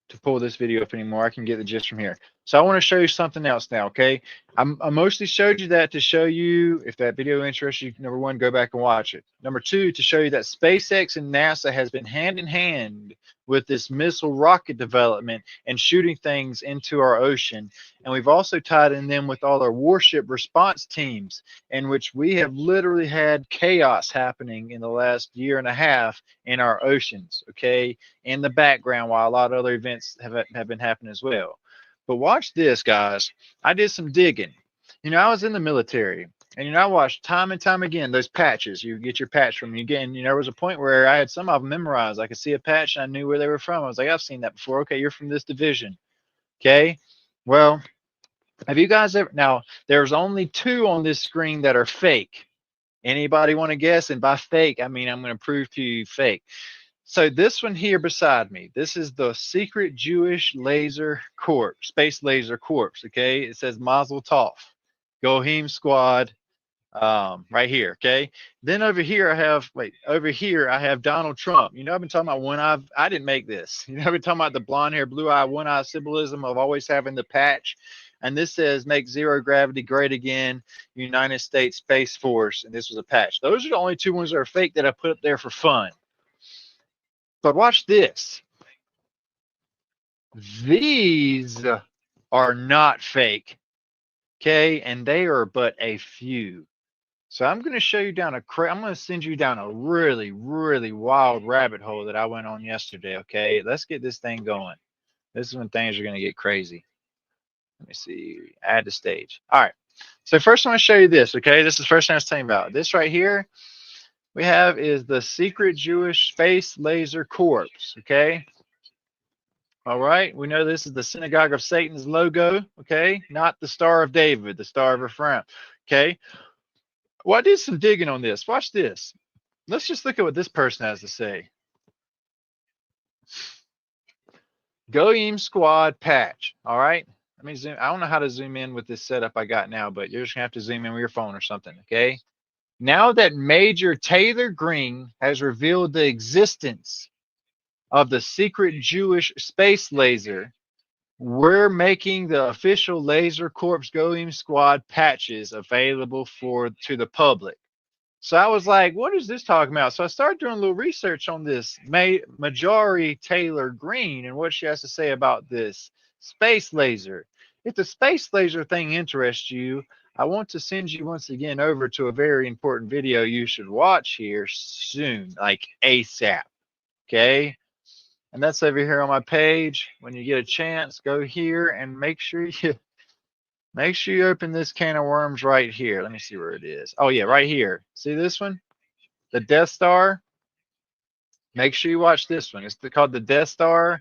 to pull this video up anymore. I can get the gist from here. So I want to show you something else now, okay? I mostly showed you that to show you, if that video interests you, number one, go back and watch it. Number two, to show you that SpaceX and NASA has been hand in hand with this missile rocket development and shooting things into our ocean. And we've also tied in them with all our warship response teams, in which we have literally had chaos happening in the last year and a half in our oceans, okay, in the background, while a lot of other events have been happening as well. But watch this, guys. I did some digging. You know, I was in the military, and I watched time and time again those patches. You get your patch from, there was a point where I had some of them memorized. I could see a patch and I knew where they were from. I was like, I've seen that before. Okay, you're from this division. Okay, Well, have you guys ever, now there's only 2 on this screen that are fake. Anybody want to guess? And by fake, I mean I'm going to prove to you fake. So this one here beside me, this is the secret Jewish laser corps, space laser corps. Okay, it says Mazel Tov, Gohim Squad, right here. Okay, then over here I have, wait, over here I have Donald Trump. You know, I've been talking about I didn't make this. You know, I've been talking about the blonde hair, blue eye, one eye symbolism of always having the patch. And this says make zero gravity great again, United States Space Force. And this was a patch. Those are the only 2 ones that are fake that I put up there for fun. But watch this. These are not fake. Okay. And they are but a few. So I'm going to show you down I'm going to send you down a really, really wild rabbit hole that I went on yesterday. Okay. Let's get this thing going. This is when things are going to get crazy. Let me see. Add to stage. All right. So first I'm going to show you this. Okay. This is the first thing I was telling you about. This right here we have is the secret Jewish space laser corps. Okay. All right. We know this is the synagogue of Satan's logo. Okay. Not the Star of David, the Star of Ephraim. Okay. Well, I did some digging on this. Watch this. Let's just look at what this person has to say. Goyim Squad patch. All right. Let me zoom. I don't know how to zoom in with this setup I got now, but you're just going to have to zoom in with your phone or something. Okay. Now that Major Taylor Green has revealed the existence of the secret Jewish space laser, we're making the official Laser Corps Goyim Squad patches available to the public. So I was like, what is this talking about? So I started doing a little research on this Majority Taylor Green and what she has to say about this space laser. If the space laser thing interests you, I want to send you once again over to a very important video you should watch here soon, like ASAP. Okay. And that's over here on my page. When you get a chance, go here and make sure you open this can of worms right here. Let me see where it is. Oh yeah, right here. See this one? The Death Star. Make sure you watch this one. It's called the Death Star.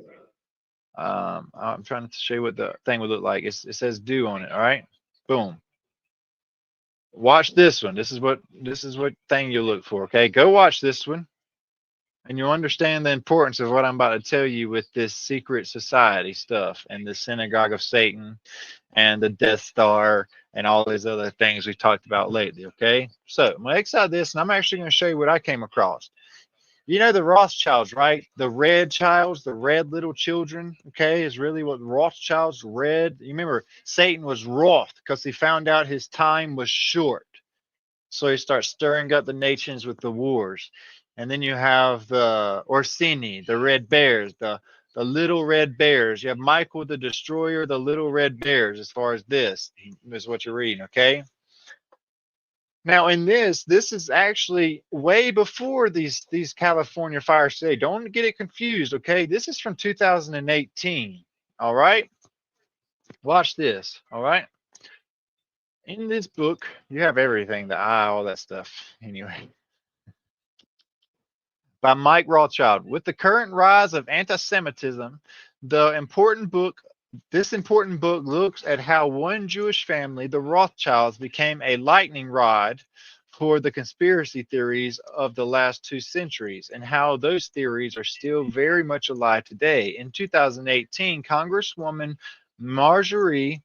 I'm trying to show you what the thing would look like. It says "do" on it. All right. Boom. Watch this one. This is what thing you look for. Okay. Go watch this one, and you'll understand the importance of what I'm about to tell you with this secret society stuff and the synagogue of Satan and the Death Star and all these other things we've talked about lately. Okay. So I'm going to X out this, and I'm actually going to show you what I came across. You know the Rothschilds, right? The red childs, the red little children, okay, is really what Rothschilds red. You remember Satan was wroth because he found out his time was short. So he starts stirring up the nations with the wars. And then you have the Orsini, the red bears, the little red bears. You have Michael the Destroyer, the little red bears, as far as this is what you're reading, okay? Now, in this is actually way before these California fires today. Don't get it confused, okay? This is from 2018, all right? Watch this, all right? In this book, you have everything, the eye, all that stuff, anyway. By Mike Rothschild. With the current rise of anti-Semitism, this important book looks at how one Jewish family, the Rothschilds, became a lightning rod for the conspiracy theories of the last 2 centuries and how those theories are still very much alive today. In 2018, Congresswoman Marjorie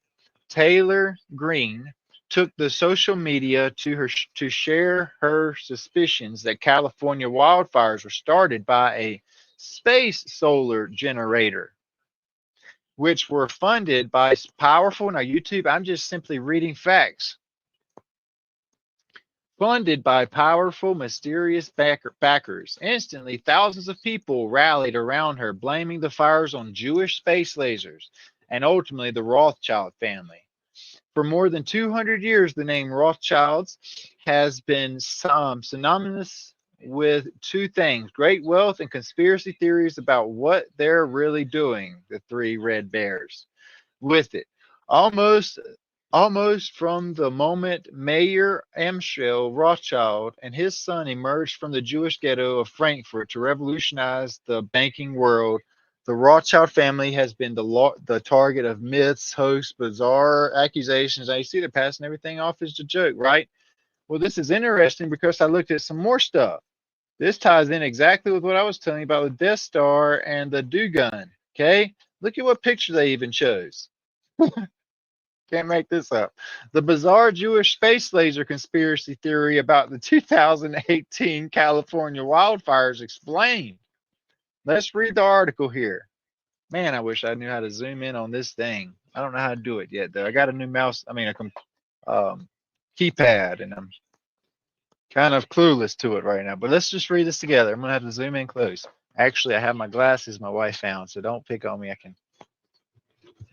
Taylor Greene took the social media to share her suspicions that California wildfires were started by a space solar generator, which were funded by powerful, now YouTube, I'm just simply reading facts, funded by powerful, mysterious backers. Instantly, thousands of people rallied around her, blaming the fires on Jewish space lasers and ultimately the Rothschild family. For more than 200 years, the name Rothschilds has been synonymous with 2 things: great wealth and conspiracy theories about what they're really doing, the 3 red bears, with it. Almost from the moment Mayer Amschel Rothschild and his son emerged from the Jewish ghetto of Frankfurt to revolutionize the banking world, The Rothschild family has been the target of myths, hoax, bizarre accusations. Now you see they're passing everything off as a joke, right? Well, this is interesting because I looked at some more stuff. This ties in exactly with what I was telling you about the Death Star and the Do Gun. Okay, look at what picture they even chose. Can't make this up. The bizarre Jewish space laser conspiracy theory about the 2018 California wildfires explained. Let's read the article here. Man, I wish I knew how to zoom in on this thing. I don't know how to do it yet, though. I got a new mouse, keypad, and I'm kind of clueless to it right now. But let's just read this together. I'm going to have to zoom in close. Actually, I have my glasses my wife found, so don't pick on me. I can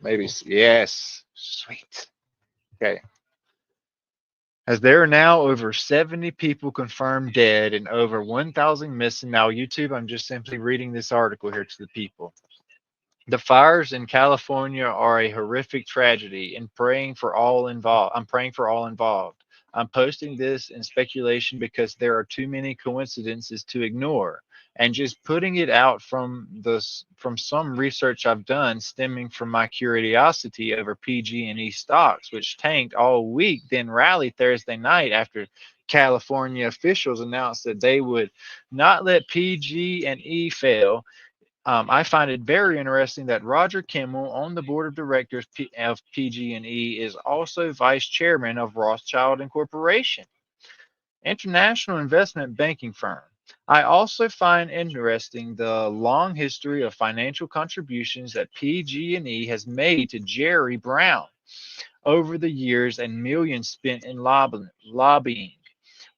maybe, yes, sweet. Okay. As there are now over 70 people confirmed dead and over 1,000 missing. Now, YouTube, I'm just simply reading this article here to the people. The fires in California are a horrific tragedy and praying for all involved. I'm praying for all involved. I'm posting this in speculation because there are too many coincidences to ignore, and just putting it out from some research I've done stemming from my curiosity over PG&E stocks, which tanked all week, then rallied Thursday night after California officials announced that they would not let PG&E fail. I find it very interesting that Roger Kimmel, on the board of directors of PG&E, is also vice chairman of Rothschild Incorporation, international investment banking firm. I also find interesting the long history of financial contributions that PG&E has made to Jerry Brown over the years and millions spent in lobbying.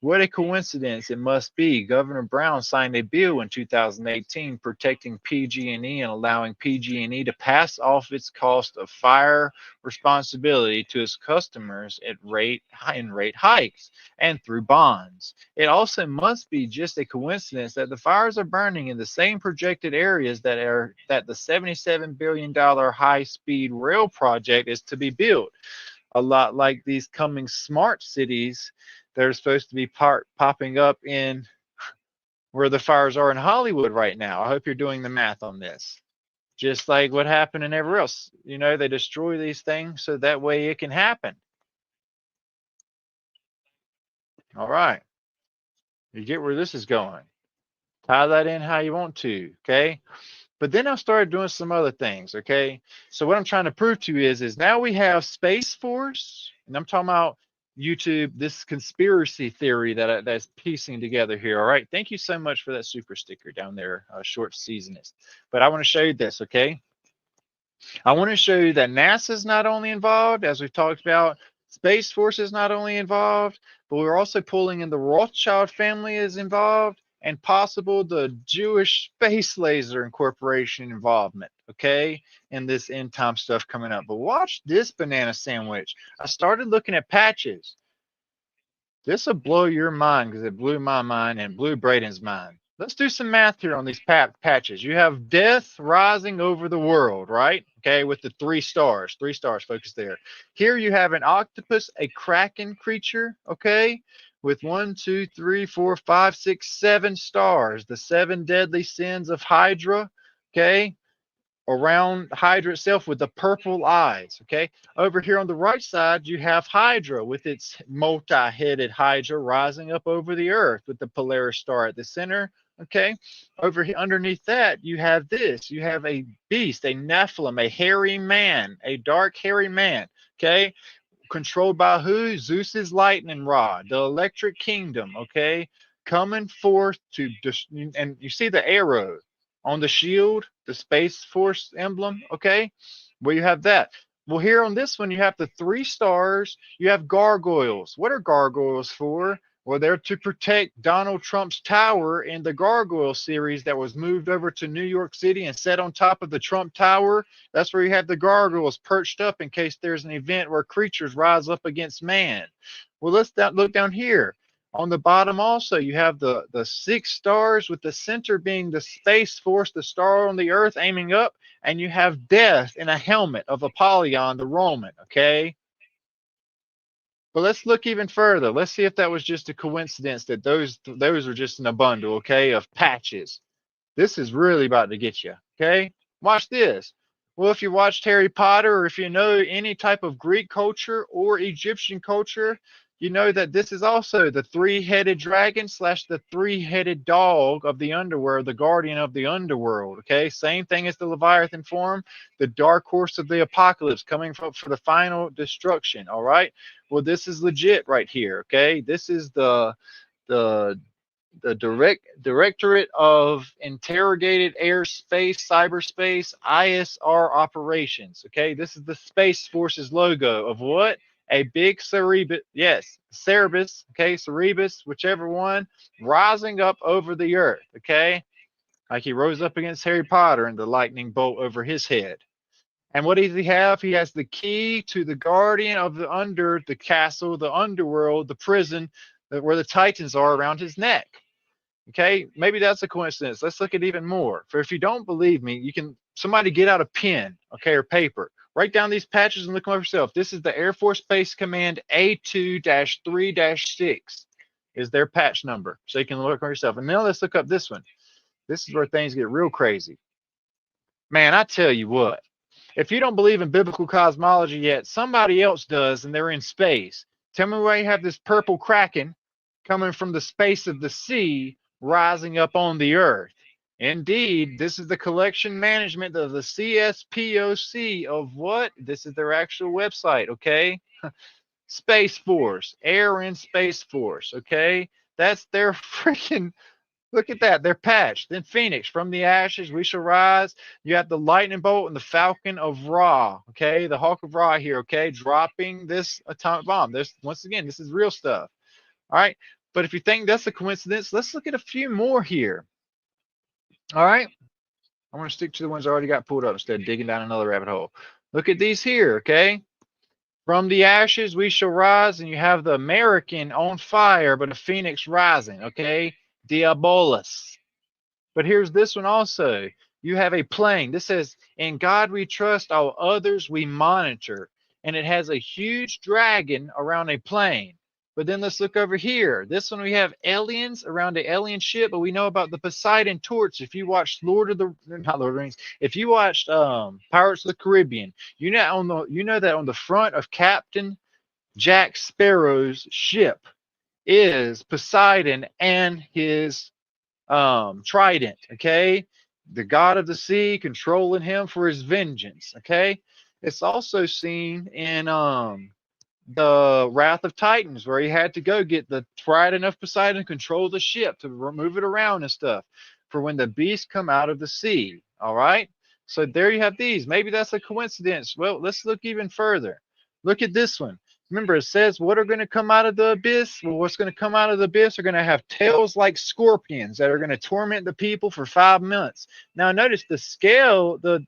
What a coincidence it must be. Governor Brown signed a bill in 2018 protecting PG&E and allowing PG&E to pass off its cost of fire responsibility to its customers in rate hikes and through bonds. It also must be just a coincidence that the fires are burning in the same projected areas that the $77 billion high-speed rail project is to be built. A lot like these coming smart cities that are supposed to be popping up in where the fires are in Hollywood right now. I hope you're doing the math on this. Just like what happened in everywhere else. You know, they destroy these things so that way it can happen. All right. You get where this is going. Tie that in how you want to, okay? But then I started doing some other things, okay? So what I'm trying to prove to you is now we have Space Force, and I'm talking about YouTube, this conspiracy theory that's piecing together here, all right? Thank you so much for that super sticker down there, Short Seasonist. But I want to show you this, okay? I want to show you that NASA is not only involved, as we've talked about, Space Force is not only involved, but we're also pulling in the Rothschild family is involved, and possible the Jewish Space Laser Incorporation involvement, okay, in this end time stuff coming up. But watch this banana sandwich. I started looking at patches. This will blow your mind because it blew my mind and blew Braden's mind. Let's do some math here on these patches. You have death rising over the world, right? Okay, with the 3 stars. 3 stars, focus there. Here you have an octopus, a kraken creature, okay, with 1, 2, 3, 4, 5, 6, 7 stars. The 7 deadly sins of Hydra, okay, around Hydra itself with the purple eyes, okay? Over here on the right side, you have Hydra with its multi-headed Hydra rising up over the earth with the Polaris star at the center, okay? Over here, underneath that, you have this. You have a beast, a Nephilim, a hairy man, a dark hairy man, okay? Controlled by who? Zeus's lightning rod, the electric kingdom, okay? Coming forth to, and you see the arrow on the shield, the Space Force emblem, okay? Well, you have that. Well, here on this one, you have the 3 stars. You have gargoyles. What are gargoyles for? Well, they're to protect Donald Trump's tower in the Gargoyle series that was moved over to New York City and set on top of the Trump Tower. That's where you have the gargoyles perched up in case there's an event where creatures rise up against man. Well, let's look down here. On the bottom also, you have the 6 stars with the center being the Space Force, the star on the earth aiming up, and you have death in a helmet of Apollyon the Roman, okay? But let's look even further. Let's see if that was just a coincidence that those are just in a bundle, okay, of patches. This is really about to get you, okay? Watch this. Well, if you watched Harry Potter, or if you know any type of Greek culture or Egyptian culture, you know that this is also the three-headed dragon slash the three-headed dog of the underworld, the guardian of the underworld. Okay, same thing as the Leviathan form, the dark horse of the apocalypse coming from for the final destruction. All right. Well, this is legit right here. Okay, this is the Directorate of Interrogated Airspace Cyberspace ISR Operations. Okay, this is the Space Force's logo of what? A big Cerebus, yes, Cerebus, okay, Cerebus, whichever one, rising up over the earth. Okay, like he rose up against Harry Potter and the lightning bolt over his head. And what does he have? He has the key to the guardian of the castle, the underworld, the prison, where the Titans are around his neck. Okay, maybe that's a coincidence. Let's look at even more. For if you don't believe me, you can somebody get out a pen, okay, or paper. Write down these patches and look them up yourself. This is the Air Force Space Command A2-3-6 is their patch number. So you can look on yourself. And now let's look up this one. This is where things get real crazy. Man, I tell you what, if you don't believe in biblical cosmology yet, somebody else does, and they're in space. Tell me why you have this purple kraken coming from the space of the sea rising up on the earth. Indeed, this is the collection management of the CSPOC of what? This is their actual website, okay? Space Force, Air and Space Force, okay? That's their freaking, look at that, their patch. Then Phoenix, from the ashes we shall rise. You have the lightning bolt and the falcon of Ra, okay? The Hawk of Ra here, okay? Dropping this atomic bomb. This, once again, this is real stuff, all right? But if you think that's a coincidence, let's look at a few more here. All right. I'm going to stick to the ones I already got pulled up instead of digging down another rabbit hole. Look at these here, okay? From the ashes we shall rise, and you have the American on fire, but a phoenix rising, okay? Diabolus. But here's this one also. You have a plane. This says, in God we trust, all others we monitor. And it has a huge dragon around a plane. But then let's look over here. This one we have aliens around the alien ship, but we know about the Poseidon torch. If you watched not Lord of the Rings, if you watched Pirates of the Caribbean, you know that on the front of Captain Jack Sparrow's ship is Poseidon and his trident, okay? The god of the sea controlling him for his vengeance, okay? It's also seen in the Wrath of Titans, where he had to go get the trident of Poseidon, control the ship to move it around and stuff for when the beasts come out of the sea. All right. So there you have these. Maybe that's a coincidence. Well, let's look even further. Look at this one. Remember, it says what are going to come out of the abyss? Well, what's going to come out of the abyss are going to have tails like scorpions that are going to torment the people for 5 months. Now, notice the scale, the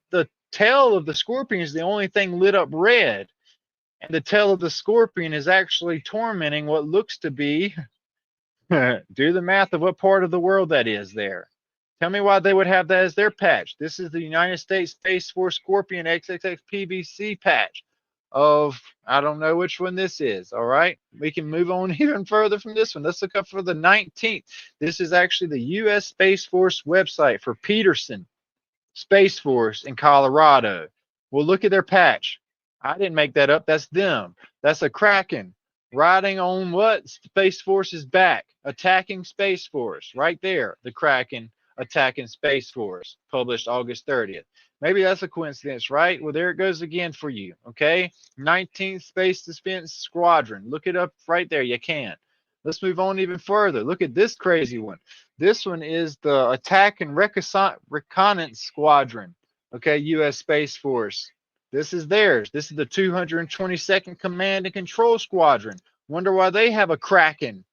tail of the scorpion is the only thing lit up red. And the tail of the scorpion is actually tormenting what looks to be, do the math of what part of the world that is there. Tell me why they would have that as their patch. This is the United States Space Force Scorpion XXX PVC patch of, I don't know which one this is, all right? We can move on even further from this one. Let's look up for the 19th. This is actually the U.S. Space Force website for Peterson Space Force in Colorado. Well, look at their patch. I didn't make that up. That's them. That's a Kraken riding on what? Space Force's back, attacking Space Force. Right there, the Kraken attacking Space Force, published August 30th. Maybe that's a coincidence, right? Well, there it goes again for you, okay? 19th Space Defense Squadron. Look it up right there. You can. Let's move on even further. Look at this crazy one. This one is the Attack and Reconnaissance Squadron, okay, U.S. Space Force. This is theirs. This is the 222nd Command and Control Squadron. Wonder why they have a Kraken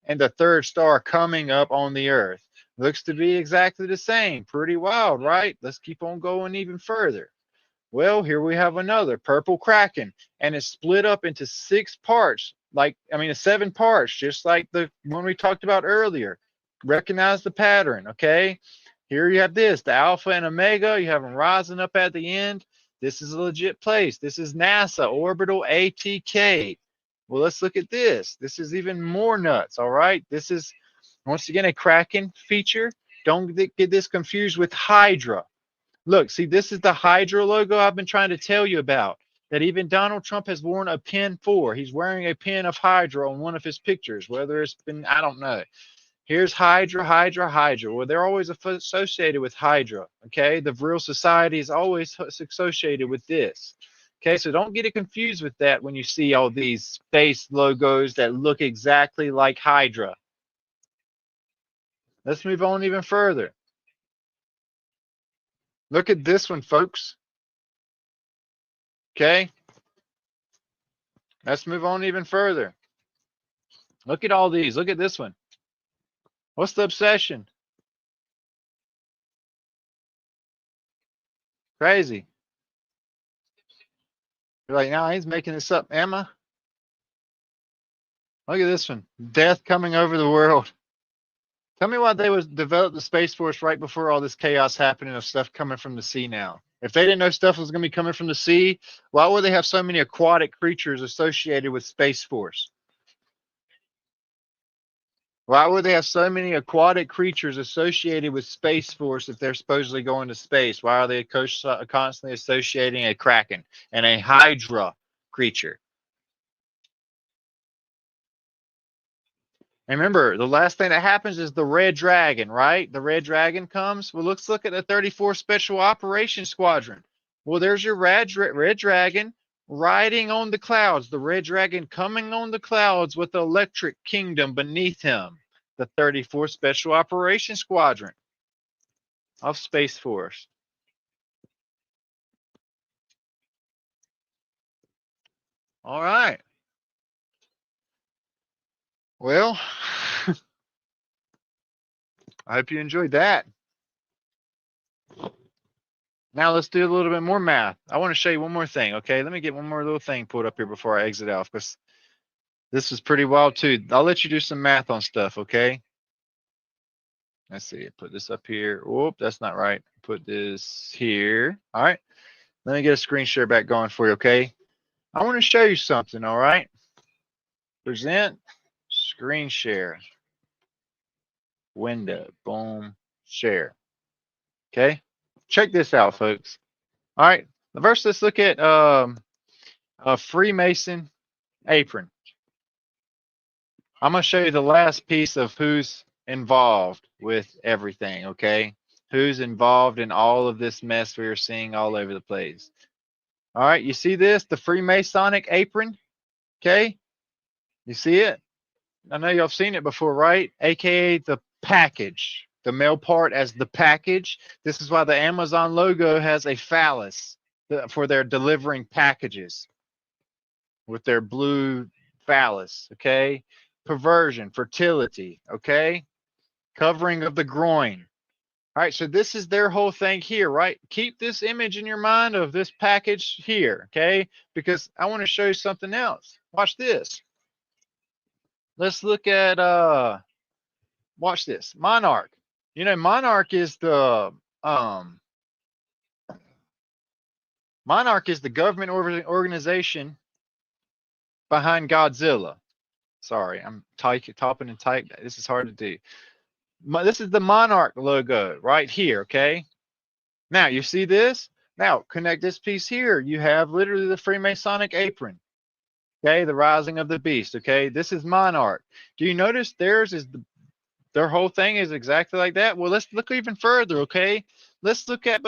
and the third star coming up on the Earth. Looks to be exactly the same. Pretty wild, right? Let's keep on going even further. Well, here we have another purple Kraken, and it's split up into 6 parts. 7 parts, just like the one we talked about earlier. Recognize the pattern, okay? Here you have this, the Alpha and Omega. You have them rising up at the end. This is a legit place. This is NASA, Orbital ATK. Well, let's look at this. This is even more nuts, all right? This is, once again, a Kraken feature. Don't get this confused with Hydra. Look, see, this is the Hydra logo I've been trying to tell you about, that even Donald Trump has worn a pin for. He's wearing a pin of Hydra on one of his pictures, whether it's been, I don't know. Here's Hydra, Hydra, Hydra. Well, they're always associated with Hydra, okay? The Vril Society is always associated with this. Okay, so don't get it confused with that when you see all these space logos that look exactly like Hydra. Let's move on even further. Look at this one, folks. Okay, let's move on even further. Look at all these. Look at this one. What's the obsession? Crazy. You're like, no, he's making this up, Emma. Look at this one. Death coming over the world. Tell me why they would develop the Space Force right before all this chaos happening of stuff coming from the sea now. If they didn't know stuff was going to be coming from the sea, why would they have so many aquatic creatures associated with Space Force? Why would they have so many aquatic creatures associated with Space Force if they're supposedly going to space? Why are they constantly associating a Kraken and a Hydra creature? And remember, the last thing that happens is the Red Dragon, right? The Red Dragon comes. Well, let's look at the 34th Special Operations Squadron. Well, there's your Red Dragon riding on the clouds. The Red Dragon coming on the clouds with the Electric Kingdom beneath him. The 34th Special Operations Squadron of Space Force. All right. Well, I hope you enjoyed that. Now let's do a little bit more math. I want to show you one more thing, okay? Let me get one more little thing pulled up here before I exit off, because this is pretty wild too. I'll let you do some math on stuff, okay? Let's see. Put this up here. Whoop, that's not right. Put this here. All right. Let me get a screen share back going for you, okay? I want to show you something, all right? Present screen share. Window. Boom. Share. Okay? Check this out, folks. All right. First, let's look at a Freemason apron. I'm going to show you the last piece of who's involved with everything, okay? Who's involved in all of this mess we are seeing all over the place. All right, you see this? The Freemasonic apron, okay? You see it? I know y'all have seen it before, right? AKA the package. The male part as the package. This is why the Amazon logo has a phallus for their delivering packages with their blue phallus, okay? Perversion, fertility, okay? Covering of the groin. All right, so this is their whole thing here, right? Keep this image in your mind of this package here, okay? Because I want to show you something else. Watch this. Let's look at, watch this, Monarch. You know, Monarch is the government organization behind Godzilla. Sorry, I'm typing and type. This is hard to do. This is the Monarch logo right here, okay? Now, you see this? Now, connect this piece here. You have literally the Freemasonic apron, okay? The Rising of the Beast, okay? This is Monarch. Do you notice theirs is their whole thing is exactly like that? Well, let's look even further, okay? Let's look at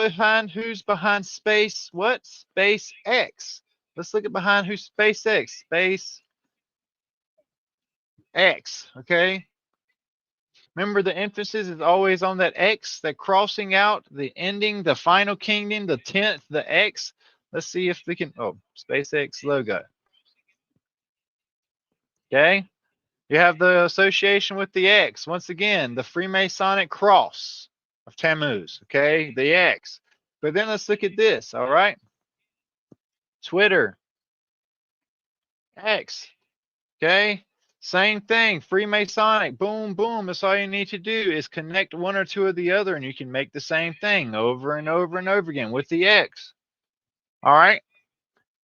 who's behind SpaceX. Let's look at behind who's SpaceX. SpaceX, okay? Remember, the emphasis is always on that X, that crossing out, the ending, the final kingdom, the 10th, the X. Let's see if we can, oh, SpaceX logo. Okay. You have the association with the X. Once again, the Freemasonic cross of Tammuz. Okay. The X. But then let's look at this. All right. Twitter. X. Okay. Same thing, Freemasonic, boom, boom. That's all you need to do is connect one or two of the other, and you can make the same thing over and over and over again with the X. All right.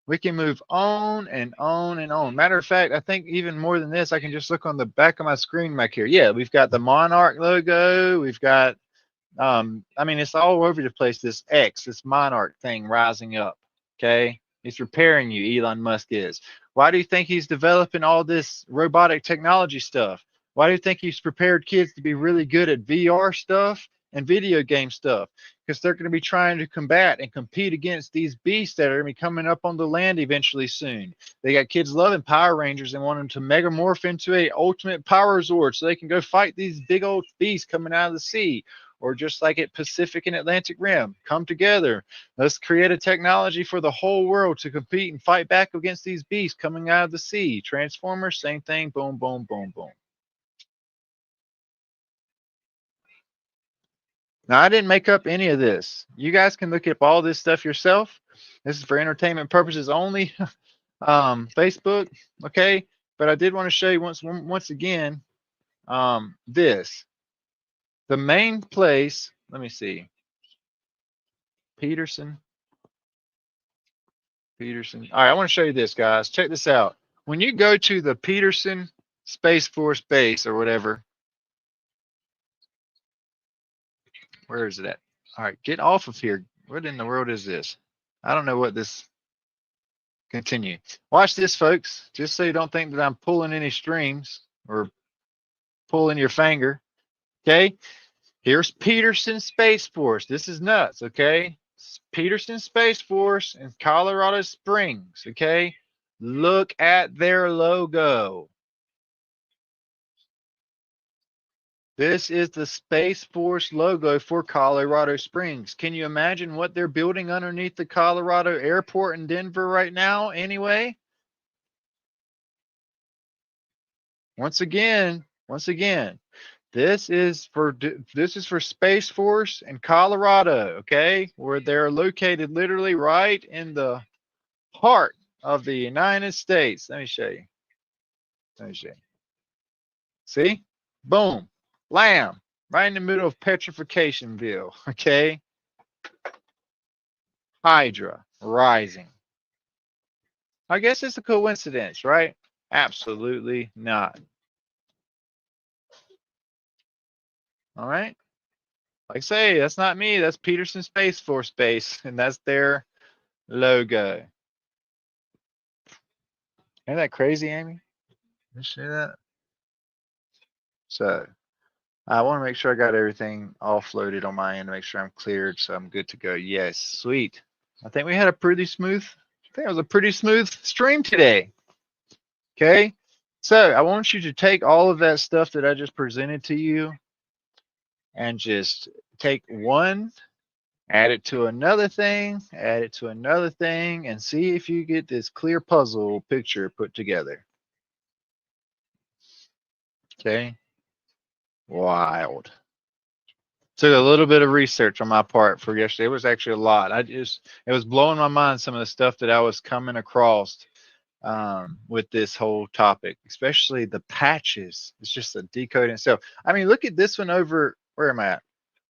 We can move on and on and on. Matter of fact, I think even more than this, I can just look on the back of my screen back here. Yeah, we've got the Monarch logo. We've got I mean, it's all over the place. This X, this monarch thing rising up. Okay. He's preparing you, Elon Musk is. Why do you think he's developing all this robotic technology stuff? Why do you think he's prepared kids to be really good at VR stuff and video game stuff? Because they're going to be trying to combat and compete against these beasts that are going to be coming up on the land eventually soon. They got kids loving Power Rangers and want them to megamorph into a ultimate power Zord so they can go fight these big old beasts coming out of the sea. Or just like at Pacific and Atlantic Rim, come together. Let's create a technology for the whole world to compete and fight back against these beasts coming out of the sea. Transformers, same thing. Boom, boom, boom, boom. Now, I didn't make up any of this. You guys can look up all this stuff yourself. This is for entertainment purposes only. Facebook, okay? But I did want to show you once again this. The main place, let me see. Peterson. All right, I want to show you this, guys. Check this out. When you go to the Peterson Space Force base or whatever, where is it at? All right, get off of here. What in the world is this? I don't know what this. Continue. Watch this, folks. Just so you don't think that I'm pulling any strings or pulling your finger. Okay. Here's Peterson Space Force. This is nuts, okay? Peterson Space Force in Colorado Springs, okay? Look at their logo. This is the Space Force logo for Colorado Springs. Can you imagine what they're building underneath the Colorado Airport in Denver right now anyway? Once again, this is for Space Force in Colorado, okay? Where they're located literally right in the heart of the United States. Let me show you. See? Boom. Lamb. Right in the middle of Petrificationville, okay? Hydra rising. I guess it's a coincidence, right? Absolutely not. All right. Like I say, that's not me. That's Peterson Space Force Base, and that's their logo. Ain't that crazy, Amy? Did you see that? So I want to make sure I got everything offloaded on my end to make sure I'm cleared, so I'm good to go. Yes, sweet. I think we had a pretty smooth, it was a pretty smooth stream today. Okay. So I want you to take all of that stuff that I just presented to you and just take one, add it to another thing, add it to another thing, and see if you get this clear puzzle picture put together. Okay. Wild. Took a little bit of research on my part for yesterday. It was actually a lot. It was blowing my mind, some of the stuff that I was coming across with this whole topic, especially the patches. It's just a decoding itself. I mean, look at this one over, where am I at?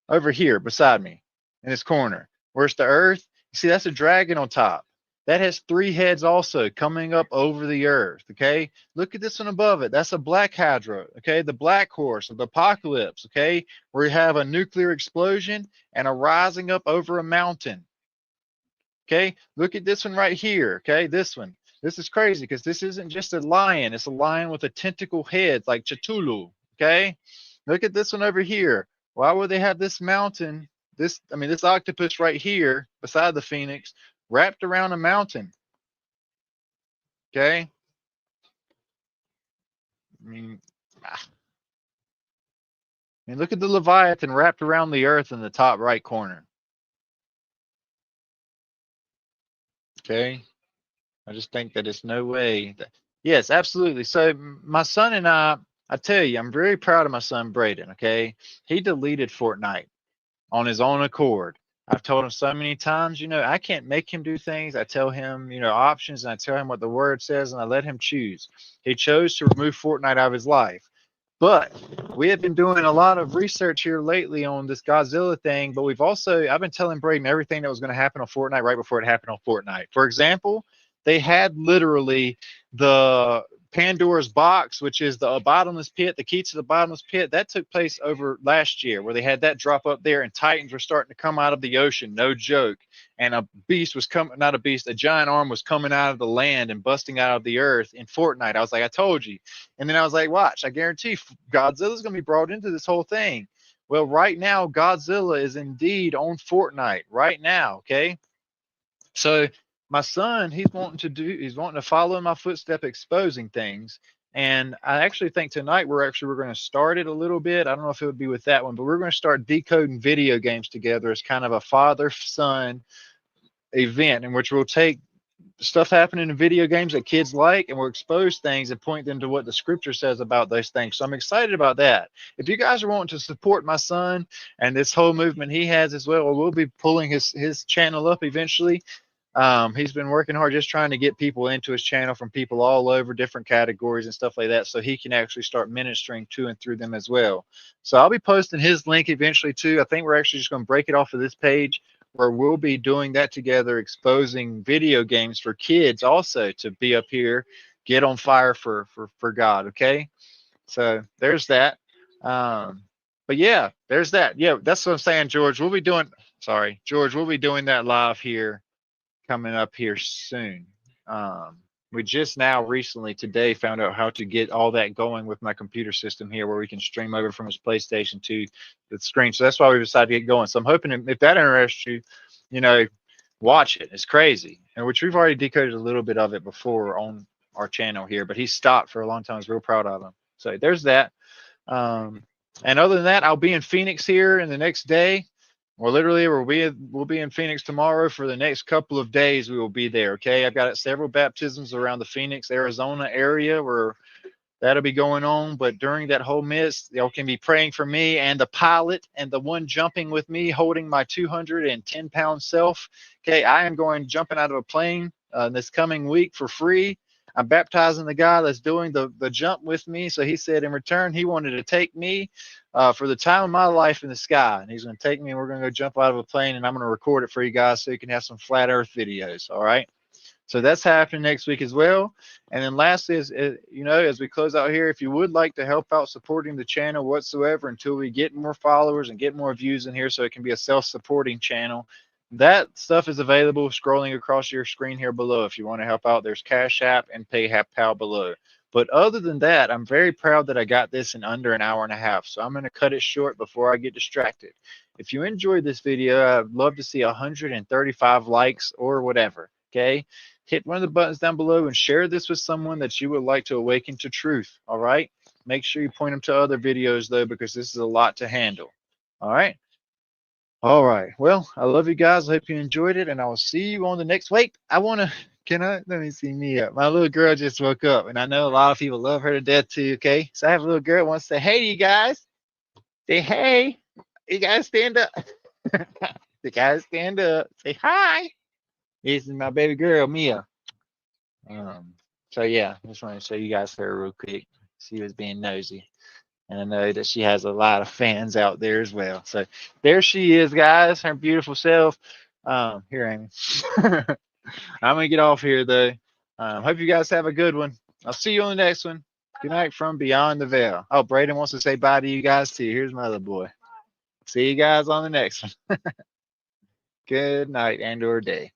Over here beside me in this corner. Where's the earth? You see, that's a dragon on top. That has 3 heads also coming up over the earth, okay? Look at this one above it. That's a black hydra, okay? The black horse of the apocalypse, okay? Where you have a nuclear explosion and a rising up over a mountain, okay? Look at this one right here, okay? This one. This is crazy because this isn't just a lion. It's a lion with a tentacle head like Cthulhu, okay? Look at this one over here. Why would they have this mountain, this octopus right here beside the phoenix, wrapped around a mountain? Okay. I mean, look at the Leviathan wrapped around the earth in the top right corner. Okay. I just think that it's no way. Yes, absolutely. So my son and I tell you, I'm very proud of my son, Braden. Okay. He deleted Fortnite on his own accord. I've told him so many times, I can't make him do things. I tell him, options, and I tell him what the word says, and I let him choose. He chose to remove Fortnite out of his life. But we have been doing a lot of research here lately on this Godzilla thing, but I've been telling Braden everything that was going to happen on Fortnite right before it happened on Fortnite. For example, they had literally the Pandora's box, which is the bottomless pit, the key to the bottomless pit, that took place over last year, where they had that drop up there, and Titans were starting to come out of the ocean, no joke. And a beast was coming, not a beast, a giant arm was coming out of the land and busting out of the earth in Fortnite. I was like, I told you. And then I was like, watch, I guarantee Godzilla's going to be brought into this whole thing. Well, right now, Godzilla is indeed on Fortnite right now. Okay. So my son, he's wanting to follow in my footstep, exposing things. And I actually think tonight we're going to start it a little bit. I don't know if it would be with that one, but we're going to start decoding video games together as kind of a father-son event, in which we'll take stuff happening in video games that kids like, and we'll expose things and point them to what the scripture says about those things. So I'm excited about that. If you guys are wanting to support my son and this whole movement he has as well, we'll be pulling his channel up eventually. He's been working hard just trying to get people into his channel from people all over different categories and stuff like that, so he can actually start ministering to and through them as well. So I'll be posting his link eventually too. I think we're actually just going to break it off of this page, where we'll be doing that together, exposing video games for kids also to be up here, get on fire for God. Okay. So there's that. But yeah, there's that. Yeah, that's what I'm saying, George. We'll be doing that live here, coming up here soon. We just now recently today found out how to get all that going with my computer system here, where we can stream over from his PlayStation to the screen. So that's why we decided to get going. So I'm hoping if that interests you, watch it. It's crazy. And which we've already decoded a little bit of it before on our channel here, but he stopped for a long time. I was real proud of him. So there's that. And other than that, I'll be in Phoenix here in the next day. Well, literally, we'll be in Phoenix tomorrow for the next couple of days. We will be there. Okay, I've got several baptisms around the Phoenix, Arizona area where that'll be going on. But during that whole mist, y'all can be praying for me and the pilot and the one jumping with me, holding my 210-pound self. Okay, I am jumping out of a plane this coming week for free. I'm baptizing the guy that's doing the jump with me. So he said in return, he wanted to take me for the time of my life in the sky. And he's going to take me, and we're going to go jump out of a plane, and I'm going to record it for you guys so you can have some flat earth videos. All right. So that's happening next week as well. And then lastly is, as we close out here, if you would like to help out supporting the channel whatsoever until we get more followers and get more views in here so it can be a self-supporting channel, that stuff is available scrolling across your screen here below. If you want to help out, there's Cash App and PayPal below. But other than that, I'm very proud that I got this in under an hour and a half. So I'm going to cut it short before I get distracted. If you enjoyed this video, I'd love to see 135 likes or whatever. Okay, hit one of the buttons down below and share this with someone that you would like to awaken to truth. All right, make sure you point them to other videos though, because this is a lot to handle. All right. All right. Well, I love you guys. I hope you enjoyed it, and I will see you on the next. Wait, let me see Mia. My little girl just woke up, and I know a lot of people love her to death too. Okay, so I have a little girl that wants to say hey to you guys. Say hey. You guys stand up. You guys stand up. Say hi. This is my baby girl, Mia. So yeah, I just wanted to show you guys her real quick. She was being nosy. And I know that she has a lot of fans out there as well. So there she is, guys, her beautiful self. Here, Amy. I'm going to get off here, though. Hope you guys have a good one. I'll see you on the next one. Good night from Beyond the Veil. Oh, Braden wants to say bye to you guys, too. Here's my other boy. See you guys on the next one. Good night and or day.